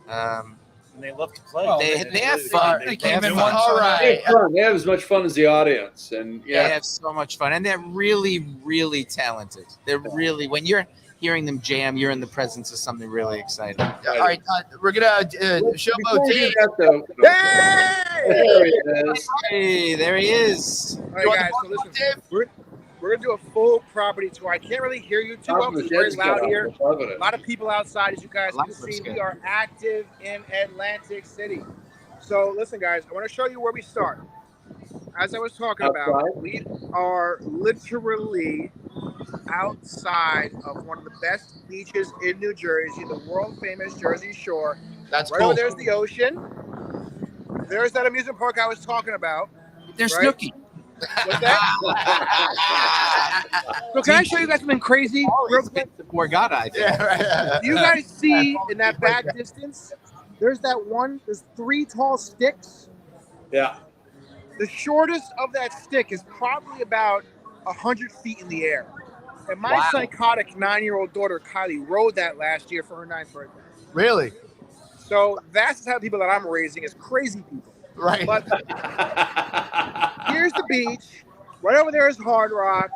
And they love to play. Well, They have fun. They They came have in fun. once. All right. They have as much fun as the audience, and They have so much fun, and they're really, really talented. They're really, when you're hearing them jam, you're in the presence of something really exciting. All right, we're gonna Showboat Dave. There he is. Hey, there he is. All right, guys. So listen, we're gonna do a full property tour. I can't really hear you too well because it's very loud here. A lot of people outside, as you guys can see. We are active in Atlantic City. So listen, guys, I want to show you where we start. As I was talking about, we are literally outside of one of the best beaches in New Jersey, the world famous Jersey Shore. That's right cool. over there's the ocean. There's that amusement park I was talking about. There's Right? Snooki. What's that? So can I show you guys something crazy? Real quick? The poor God, I think. Yeah, right. Do you guys see in that back distance? There's there's 3 tall sticks. Yeah. The shortest of that stick is probably about 100 feet in the air. And my psychotic 9-year-old daughter, Kylie, rode that last year for her 9th birthday. Really? So that's the type of people that I'm raising, is crazy people. Right. But here's the beach. Right over there is Hard Rock.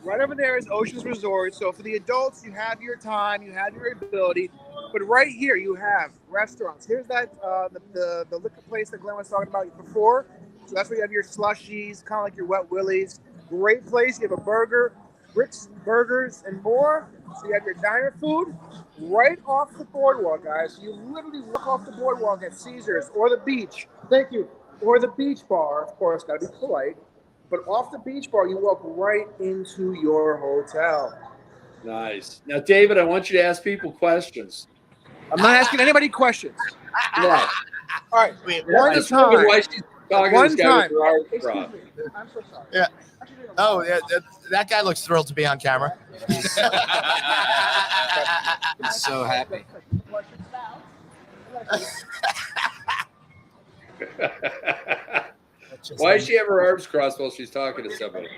Right over there is Oceans Resort. So for the adults, you have your time, you have your ability. But right here, you have restaurants. Here's that the liquor place that Glenn was talking about before. So that's where you have your slushies, kind of like your Wet Willies. Great place. You have a burger, Rick's Burgers, and more. So you have your diner food right off the boardwalk, guys. So you literally walk off the boardwalk at Caesars or the beach. Thank you. Or the beach bar, of course, got to be polite. But off the beach bar, you walk right into your hotel. Nice. Now, David, I want you to ask people questions. I'm not asking anybody questions. Yeah. All right. Why she's talking One to this guy time. with her arms Excuse crossed. me. I'm so sorry. Yeah. Oh, yeah. That guy looks thrilled to be on camera. He's so happy. Why does she have her arms crossed while she's talking to somebody?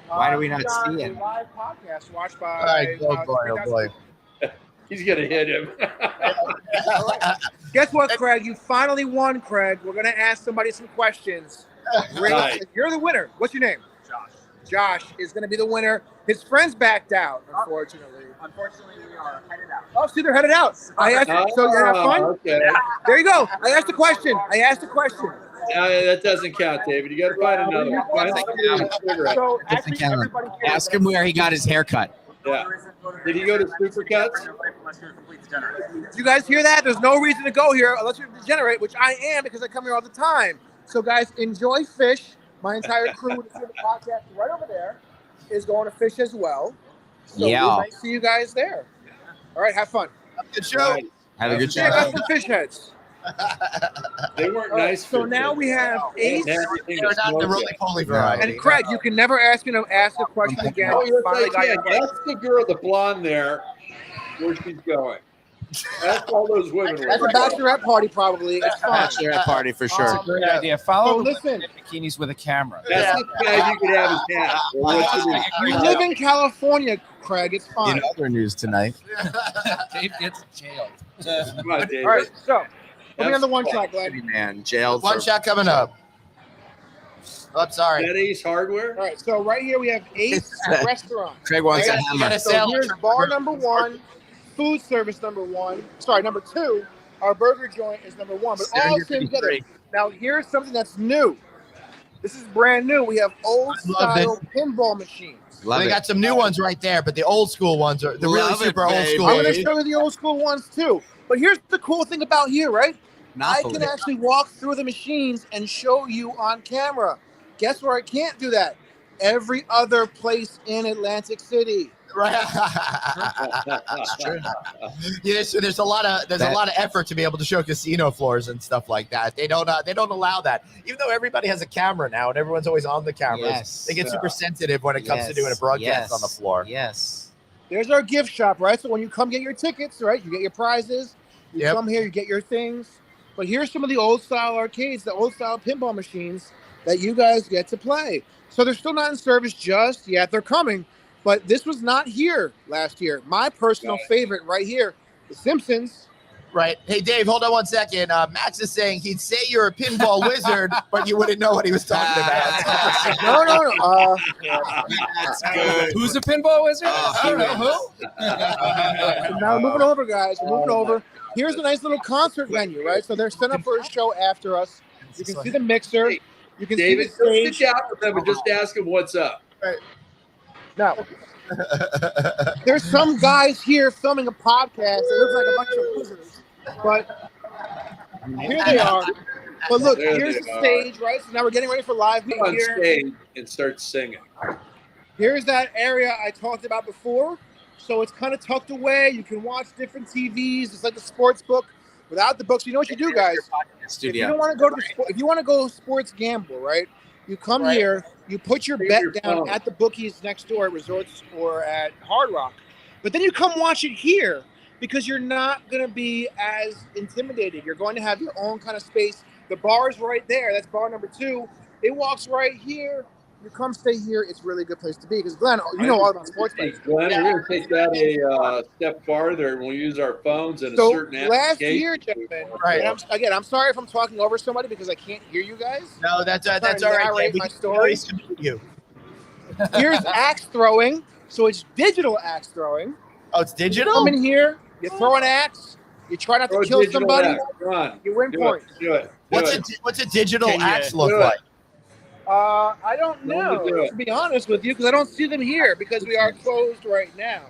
Why do we not see it? Live podcast watched by. All right. Oh, boy. Oh, boy. He's going to hit him. Guess what, Craig? You finally won, Craig. We're going to ask somebody some questions. Nice. You're the winner. What's your name? Josh is going to be the winner. His friends backed out, unfortunately. Unfortunately, we are headed out. Oh, see, they're headed out. I asked, so you have fun? Okay. There you go. I asked a question. That doesn't count, David. You got to find another one. Find somebody with a cigarette. So Doesn't actually, count. everybody here. Ask him where he got his haircut. Yeah. Did he go to Supercuts? Do you guys hear that? There's no reason to go here unless you're degenerate, which I am because I come here all the time. So, guys, enjoy Phish. My entire crew that's here the podcast right over there is going to Phish as well. So Yeah. we might see you guys there. All right, have fun. Good show. Have a good Check out show. some fish heads. They weren't All right, nice. so for now kids. we have Ace. And everything They're is not the smoking. roly-poly variety. And Craig, you can never ask me to ask a question again. Oh, yes, Finally got I your can. question. That's the girl, the blonde there, where she's going. That's all those women. That's a bachelorette party, probably. It's fine. Bachelorette party for sure. Great idea. Follow So the listen. women in bikinis with a camera. That's the guy you could have his hat. Or what's it? You live in California, Craig. It's fine. In other news tonight. Dave gets jailed. Come on, David. All right, so put me on the one shot, Glenn. Man, jailed. One for- shot coming up. Oh, I'm Is sorry. that Ace Hardware? All right, so right here we have Ace Restaurant. Craig wants a Right? hammer. So here's bar number 1, food service number 1. Sorry, number 2. Our burger joint is number 1, but all same together. Now here's something that's new. This is brand new. We have old style pinball machines. Love We it. got some new ones right there, but the old school ones are the really Love it, super old baby. school. I'm going to show you the old school ones too. But here's the cool thing about here, right? Not I believe can it. actually walk through the machines and show you on camera. Guess where I can't do that? Every other place in Atlantic City. Right. Yeah, so there's a lot of effort to be able to show casino floors and stuff like that. They don't allow that. Even though everybody has a camera now and everyone's always on the cameras, Yes. they get super sensitive when it comes to doing a broadcast on the floor. Yes. There's our gift shop, right? So when you come get your tickets, right, you get your prizes. You Yep. come here, you get your things. But here's some of the old style arcades, the old style pinball machines that you guys get to play. So they're still not in service just yet. They're coming, but this was not here last year. My personal favorite right here, The Simpsons. Right. Hey, Dave, hold on one second. Max is saying he'd say you're a pinball wizard, but you wouldn't know what he was talking about. No. That's good. Who's a pinball wizard? I don't know who. Now moving over, guys. We're moving over. Here's a nice little concert venue, right? So they're set up for a show after us. You can see the mixer. You can David, see the go stage. sit down with them and just ask them what's up. Right. Now, there's some guys here filming a podcast. It looks like a bunch of losers, but here they are. But look, There here's they the are. stage, right? So now we're getting ready for live Come on here. stage and start singing. Here's that area I talked about before. So it's kind of tucked away. You can watch different TVs. It's like a sports book without the books. You know what you do, guys? If you don't want to go to if you want to go sports gamble, right? You come here, you put your bet down at the bookies next door at Resorts or at Hard Rock. But then you come watch it here because you're not going to be as intimidated. You're going to have your own kind of space. The bar's right there. That's bar number 2. It walks right here. You come stay here. It's a really good place to be because, Glenn, you know all about sports betting. Glenn, we're going to take that a step farther, and we'll use our phones and a So certain last application. year, gentlemen, Right. and I'm sorry if I'm talking over somebody because I can't hear you guys. No, that's all right. narrate Dave. my We can story. always submit you. Here's axe throwing. So it's digital axe throwing. Oh, it's You digital? come in here, you throw an axe, you try not Throw to a kill digital somebody, axe. Come on. you win Do points. it. Do it. What's a digital Can you axe look do it? like? I don't No one know, would do it. to be honest with you, because I don't see them here because we are closed right now.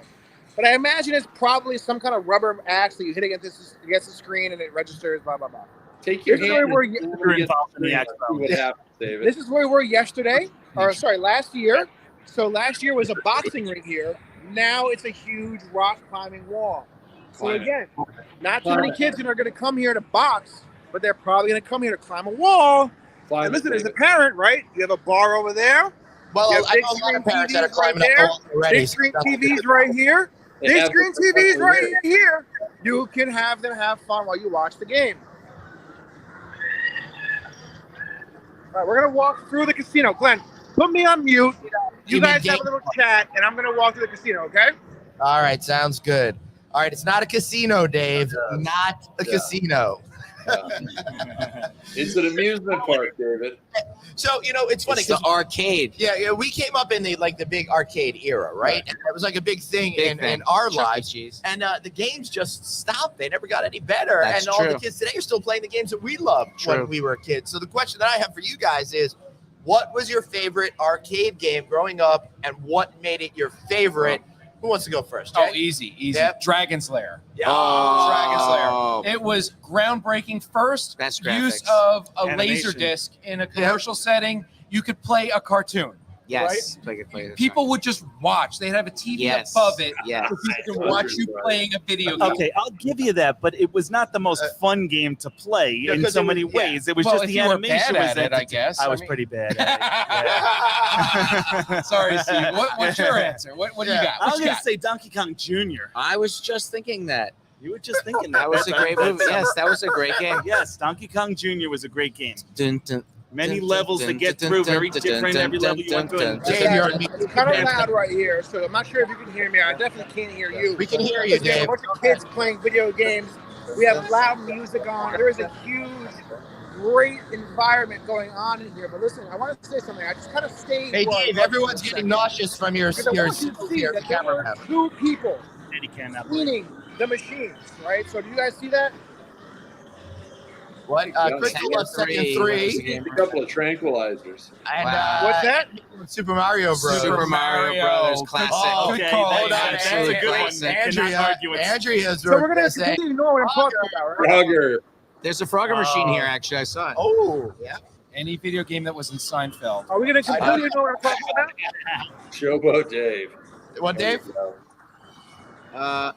But I imagine it's probably some kind of rubber axe that you hit against the screen and it registers, blah, blah, blah. Take your This is hand where and we're- throw it against involved in the the axe screen and see what happens, David. This is where we were yesterday, last year. So last year was a boxing ring here. Now it's a huge rock climbing wall. So Climb it. again, not too many kids are going to come here to box, but they're probably going to come here to climb a wall. Climb And it, listen, as a David. parent, right? You have a bar over there. Well, You have I big know a lot of screen parents that are TVs right climbing up there. the wall already. Big screen TVs right here. They Big have screen this TVs over right here. here. You can have them have fun while you watch the game. All right, we're going to walk through the casino. Glenn, put me on mute. You mean guys have a game- little chat, and I'm going to walk through the casino, okay? All right, sounds good. All right, it's not a casino, Dave. Not a casino. It's an amusement park, David. So, it's funny It's the 'cause arcade. yeah, we came up in the big arcade era, right? And it was like a big thing Big thing. in our Chuck E. lives. Cheese. And the games just stopped. They never got any better. That's and all the true. kids today are still playing the games that we loved True. when we were kids. So the question that I have for you guys is, what was your favorite arcade game growing up, and what made it your favorite? Who wants to go first? Oh, Jay? easy. Yep. Dragon Slayer. Yeah. Dragon Slayer. Oh, It was groundbreaking. First Best use graphics. of a Animation. laser disc in a commercial setting. You could play a cartoon. yes. Play it. People would just watch. They'd have a TV Yes. above it. Yes. So people can watch you playing a video game. Okay, I'll give you that, but it was not the most fun game to play Yeah, in 'cause so it was- many yeah. ways. It was Well, just if the you were animation bad was at it, I guess. I was mean- pretty bad at it. Sorry, Steve. What's your answer? What do you got? I What was you going got? to say Donkey Kong Jr. I was just thinking that. You were just thinking that. That was a great movie. Yes, that was a great game. Yes, Donkey Kong Jr. was a great game. Dun, dun, Many dun, levels dun, to get dun, through, dun, very dun, different dun, every dun, level you went dun, through. dun, Dave, Yeah, you're on mute. it's kind of loud right here, so I'm not sure if you can hear me. I definitely can't hear you. We can hear you, Because we have Dave. a bunch of kids playing video games. We have loud music on. There is a huge, great environment going on in here. But listen, I want to say something. I just kind of stayed. Hey, where I Dave, was everyone's for a getting second. nauseous from your Because I want you to see that there camera. were 2 people Daddy cannot. cleaning the machines, right? So do you guys see that? What? Crystal left second 3. A couple of tranquilizers. And Wow. What's that? Super Mario Bros. Super Mario Brothers classic. Oh, Good Okay, call. that- Hold on, that's a good one. Andrea- Cannot argue with. Andrea's So we're going to saying, continue to know what I'm talking about, right? Hugger. There's a Frogger machine here, actually. I saw it. Oh, yeah. Any video game that was in Seinfeld. Are we going to completely know what I'm talking about? Showboat Dave. What, Dave?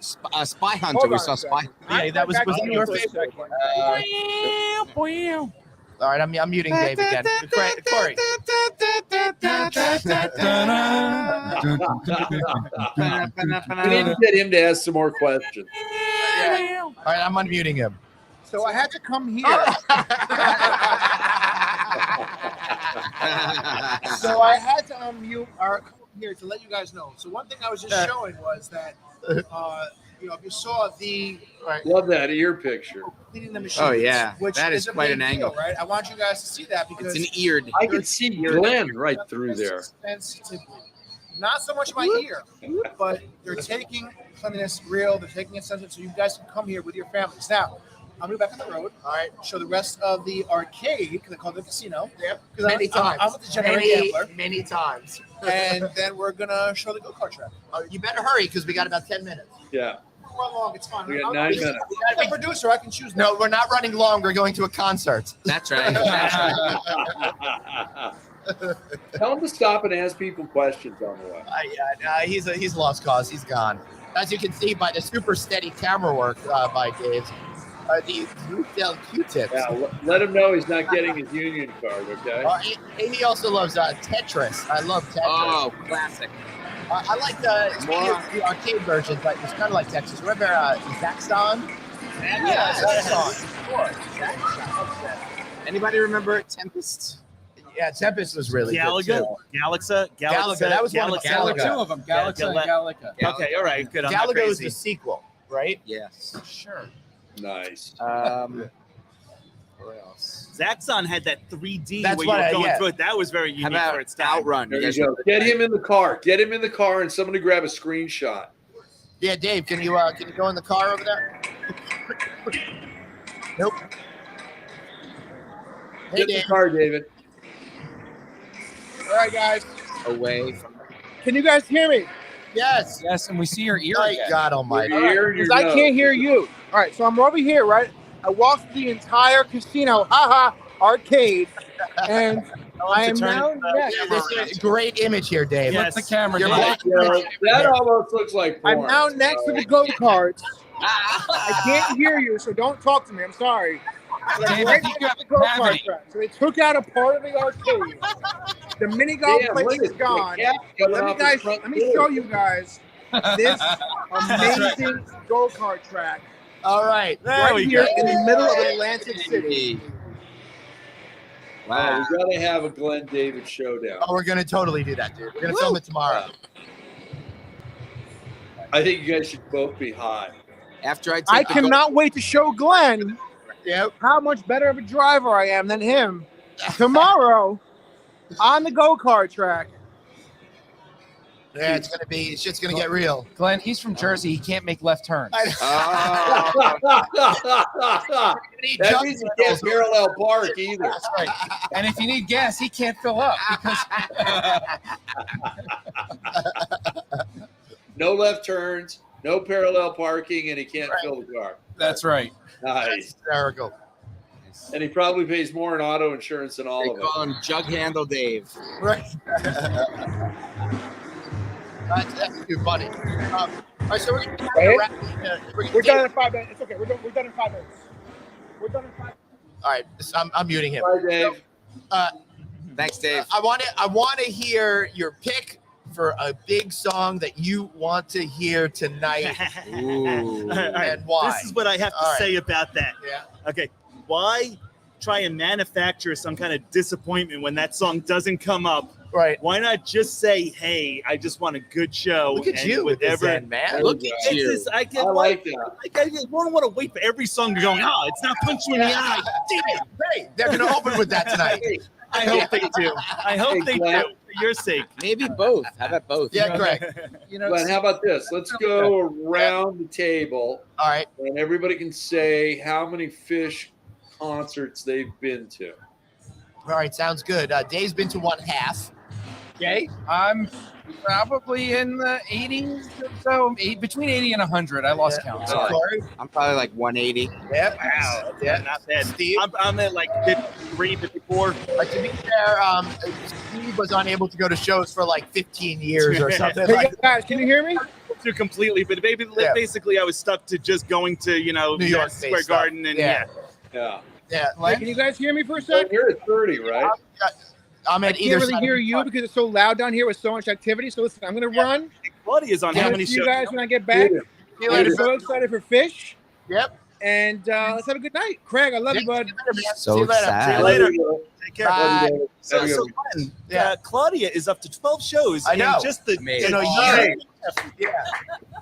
Spy Hunter. Hold We on saw a Spy. second. Yeah, that was that your favorite? All right, I'm muting Dave again. Corey. We need to get him to ask some more questions. Yeah. All right, I'm unmuting him. So I had to come here. So I had to unmute or come here to let you guys know. So one thing I was just showing was that, if you saw the Love that ear picture. cleaning the machines. Oh, yeah. Which That is a quite big an angle. deal, right? I want you guys to see that because It's an eared. I can see Glenn right through there. sensitively. Not so much my ear, but they're taking cleanliness real. They're taking it sensitive, so you guys can come here with your families. Now, I'm going to be back on the road. All right, show the rest of the arcade because they call it the casino. Yep. Many times. I'm with the degenerate gambler. Many times. And then we're going to show the go-kart track. You better hurry because we got about 10 minutes. Yeah. Run long, it's fine. We got 9 minutes. I'm the producer. I can choose. No, we're not running long. We're going to a concert. That's right. Tell him to stop and ask people questions on the way. He's lost cause. He's gone. As you can see by the super steady camera work by Dave, these down Q-tips. Yeah, let him know he's not getting his union card, okay? Amy also loves Tetris. I love Tetris. Oh, classic. I like the arcade version, but it's kind of like Tetris. Remember Zaxxon? Yeah, Zaxxon. Of course. Zaxxon. Anybody remember Tempest? Yeah, Tempest was really Galaga, good too. Galaga. That was one of the Galaga. Two of them. Galaga and Galaga. Okay, all right, good. I'm not Galaga was crazy. the sequel, right? Yes. Sure. Nice. What else? Zaxxon had that 3D That's where you what were I- going yeah. through it. That was very How unique about for its time. Outrun? There You guys you go. remember Get that? him in the car. Get him in the car, and somebody grab a screenshot. Yeah, Dave, can you go in the car over there? Nope. Hey, Get in the Dave. car, David. All right, guys. Away from. Can you guys hear me? Yes. Yes, and we see your ear My again. God Almighty. Your ear, Because your I nose. can't hear you. All right, so I'm over here, right? I walked the entire casino, arcade, and I am now next. This is a great image here, Dave. Yes. Flip the camera. You're Dave. right. That almost looks like porn. I'm now next to the go-karts. I can't hear you, so don't talk to me. I'm sorry. But I'm Dave, right I think next you to have the go-kart cavity. track. So they took out a part of the arcade. The mini golf Damn, place look is at gone. the cat coming off his front Let me door. show you guys this amazing go-kart track All right. right here in the middle of Atlantic City. Wow. We gotta have a Glenn David showdown. Oh, we're gonna totally do that, dude. We're gonna film it tomorrow. I think you guys should both be high. After I take I the cannot wait to show Glenn Yep. how much better of a driver I am than him tomorrow on the go-kart track. Yeah, it's just gonna get real. Glenn, he's from Jersey. He can't make left turns. Oh, That means you can't parallel park either. That's right. And if you need gas, he can't fill up because No left turns, no parallel parking, and he can't fill the car. that's right. Nice. Hysterical. And he probably pays more in auto insurance than they all of call us. him Jug Handle Dave. Right. That's too funny. All right, so we're gonna Hey? we're We're done in 5 minutes. It's okay. We're done in 5 minutes. We're done in 5 minutes. All right, I'm muting him. Bye, Dave. Thanks, Dave. I want to hear your pick for a big song that you want to hear tonight, Ooh. All right, and why. This is what I have to All right. say about that. Yeah. Okay, why try and manufacture some kind of disappointment when that song doesn't come up? Right. Why not just say, "Hey, I just want a good show"? Look at and you with this whatever. end, man. Look at It's you. just, I like that. I don't want to wait for every song to go. Oh, it's not punching me in the eye. Hey, they're gonna open with that tonight. I hope they do. I hope they do. Glenn. For your sake. Maybe both. How about both? Yeah, Greg. You know, Glenn, how about this? Let's go around the table, All right. and everybody can say how many Phish concerts they've been to. All right. Sounds good. Dave's been to one half. Jay? I'm probably in the 80s or so, between 80 and 100. I lost count. Sorry. I'm probably like 180. Yep. Wow. Yeah. Not bad. Steve? I'm at like 53, 54. To be fair, Steve was unable to go to shows for like 15 years or something. Hey Like, guys, can you hear me? To completely, but basically I was stuck to just going to, New York Square Garden and Yeah. Yeah. yeah. Can you guys hear me for a So sec? you're at 30, right? I'm I at can't either really side hear of the you car. because it's so loud down here with so much activity. So listen, I'm gonna run. Claudia's on I'm how gonna many see shows? you guys when I get back. See you later, I'm so excited for Fish. Yep. And let's have a good night. Craig, I love you, bud. So See you later. sad. See you later. Take care. Bye. So Glenn, Claudia is up to 12 shows I know. in just the Amazing. In a year. year. Yeah.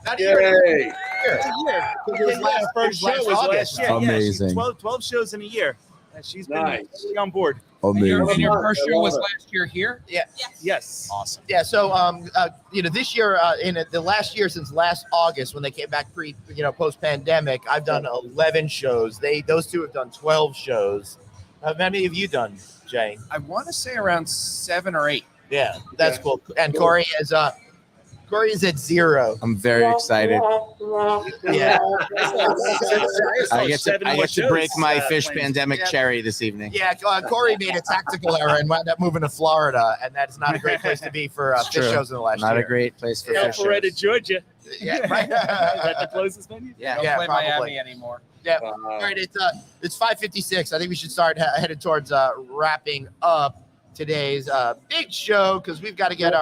Not even Yay. It's a year. Because Her first show was last year. Amazing. Yeah, 12 shows in a year. And she's been Nice. really on board. And your Amazing. first I show was love it. last year here? Yes. Awesome. Yeah, so this year, in the last year since last August when they came back post pandemic, I've done 11 shows. Those two have done 12 shows. How many have you done, Jay? I want to say around 7 or 8. Yeah, that's Yeah. cool. And Corey is at 0. I'm very excited. Yeah, I get to break my fish pandemic Yeah. cherry this evening. yeah. Corey made a tactical error and wound up moving to Florida, and that's not a great place to be for It's fish true. shows in the last Not year. a great place for fish Alpharetta, shows. Georgia. Yeah, Is that the closest venue? Yeah. Don't Yeah, play probably. Miami anymore. Yeah. All right, it's 5:56. I think we should start headed towards wrapping up today's big show because we've got to get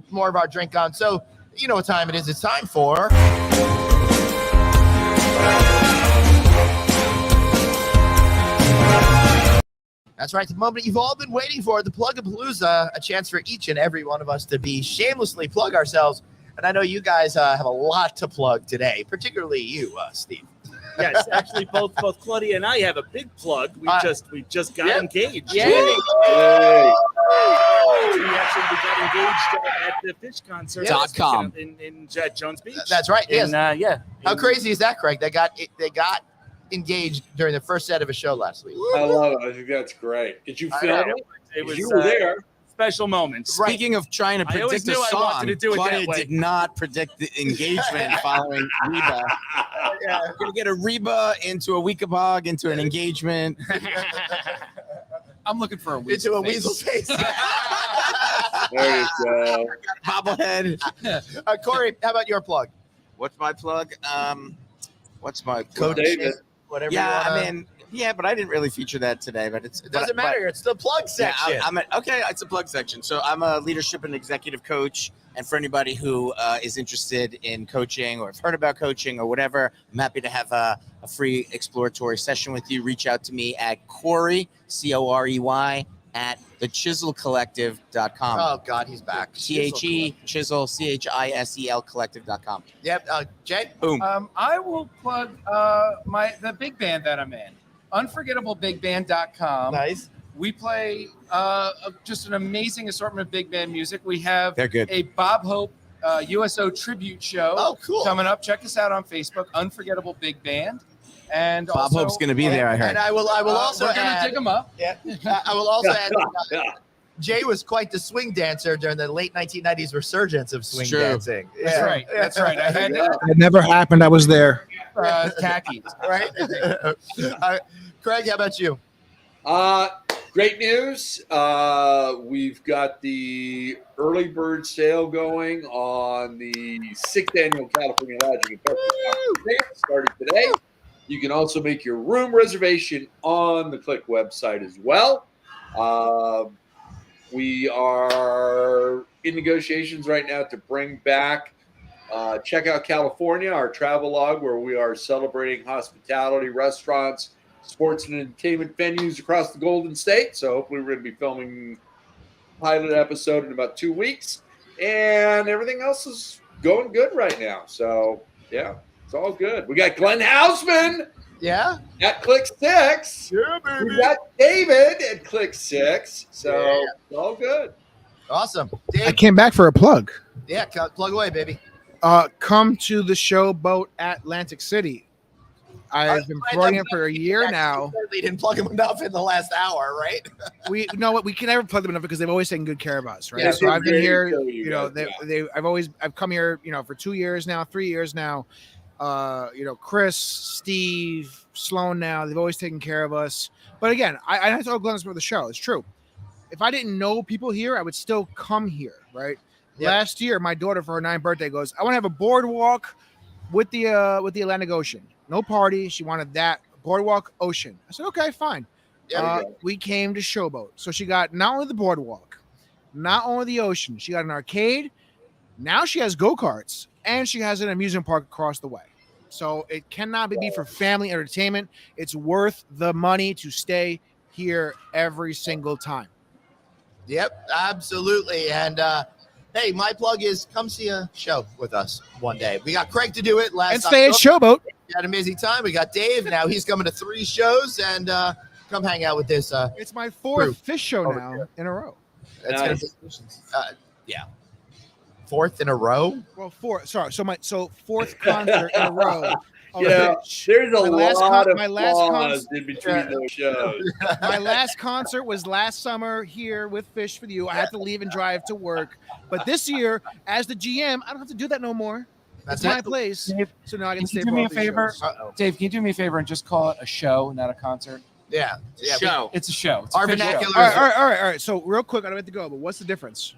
more of our drink on. So you know what time it is. It's time for. That's right, the moment you've all been waiting for, the Plug-a-Palooza, a chance for each and every one of us to be shamelessly plug ourselves. And I know you guys have a lot to plug today, particularly you, Steve. Yes, actually, both Claudia and I have a big plug. We just got yeah. engaged. Yay. Yay. We got engaged at the Phish concert .com. in Jones Beach. That's right. Yes. And, yeah. How crazy is that, Craig? They got engaged during the first set of a show last week. I love it. I think that's great. Did you I film know. it? It was You were there. special moments. Speaking of trying to I always predict a knew I wanted song, to do it that Claudia way. did not predict the engagement following Reba. Yeah. We're going to get a Reba into a Weekabog, into an engagement. I'm looking for a weasel Into a face. weasel face. There you go. Bobblehead. Corey, how about your plug? What's my plug? What's my Coach David. Whatever. Yeah, you wanna, I mean, yeah, but I didn't really feature that today. But it doesn't matter. It's the plug section. Yeah, okay, it's a plug section. So I'm a leadership and executive coach. And for anybody who is interested in coaching or have heard about coaching or whatever, I'm happy to have a free exploratory session with you. Reach out to me at Corey, Corey, at thechiselcollective.com. Oh, God, he's back. THE, Chisel, CHISEL collective.com. Yep. Jay? Boom. I will plug the big band that I'm in, unforgettablebig.band.com. Nice. We play just an amazing assortment of big band music. We have They're good. a Bob Hope USO tribute show Oh, cool. coming up. Check us out on Facebook, Unforgettable Big Band. And Bob also, Hope's going to be there, I heard. And I will also we're going to add. dig them up. Yeah. I will also add. Yeah. Jay was quite the swing dancer during the late 1990s resurgence of swing True. dancing. That's right. That's right. I had It never happened. I was there. khakis. Right? Craig, how about you? Great news. We've got the early bird sale going on the 6th annual California Lodging and Festival. Started today. You can also make your room reservation on the Click website as well. We are in negotiations right now to bring back Check Out California, our travel log, where we are celebrating hospitality, restaurants, sports and entertainment venues across the Golden State. So hopefully we're going to be filming a pilot episode in about 2 weeks. And everything else is going good right now. So, yeah, it's all good. We got Glenn Hausman Yeah? at Click 6. Yeah, baby. We got David at Click 6. So it's all good. Awesome. I Dave, came back for a plug. yeah, plug away, baby. Come to the Showboat Atlantic City. I've been plugging him for a year now. They didn't plug him enough in the last hour, right? We know what we can never plug them enough because they've always taken good care of us, right? Yeah, So I've been here, I've come here, for 2 years now, 3 years now. Chris, Steve, Sloan now, they've always taken care of us. But again, I told Glenn for the show. It's true. If I didn't know people here, I would still come here, right? Yep. Last year, my daughter for her 9th birthday goes, I want to have a boardwalk with the Atlantic Ocean. No party. She wanted that boardwalk ocean. I said, okay, fine. We came to Showboat. So she got not only the boardwalk, not only the ocean, she got an arcade. Now she has go-karts and she has an amusement park across the way. So it cannot be for family entertainment. It's worth the money to stay here every single time. Yep, absolutely. And hey, my plug is come see a show with us one day. We got Craig to do it last. And stay at Showboat. We had an amazing time. We got Dave. Now he's coming to 3 shows and come hang out with this. It's my 4th Phish show now in a row. Yeah. 4th in a row? Well, 4. Sorry. So 4th concert in a row. There's a lot of pause in between those shows. My last concert was last summer here with Phish for You. I had to leave and drive to work. But this year, as the GM, I don't have to do that no more. That's my place. Dave, so now I can stay do me a favor? Dave, can you do me a favor and just call it a show, not a concert? Yeah. Show. It's a show. It's our a vernacular. Show. All right. So real quick, I don't have to go, but what's the difference?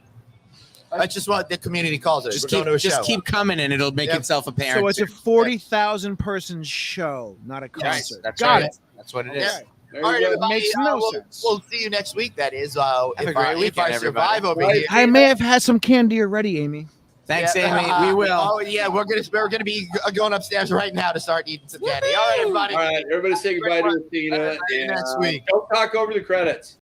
That's just what the community calls it. Just keep coming and it'll make itself apparent. So it's a 40,000 person show, not a concert. That's Got right. it. That's what it is. All right, everybody. Makes no sense. We'll see you next week. That is, if I survive over right. here. I may have had some candy already, Amy. Thanks, Amy. We will. Oh yeah, we're gonna be going upstairs right now to start eating some candy. All right, everybody. All right, everybody say goodbye to Athena. Next week. Don't talk over the credits.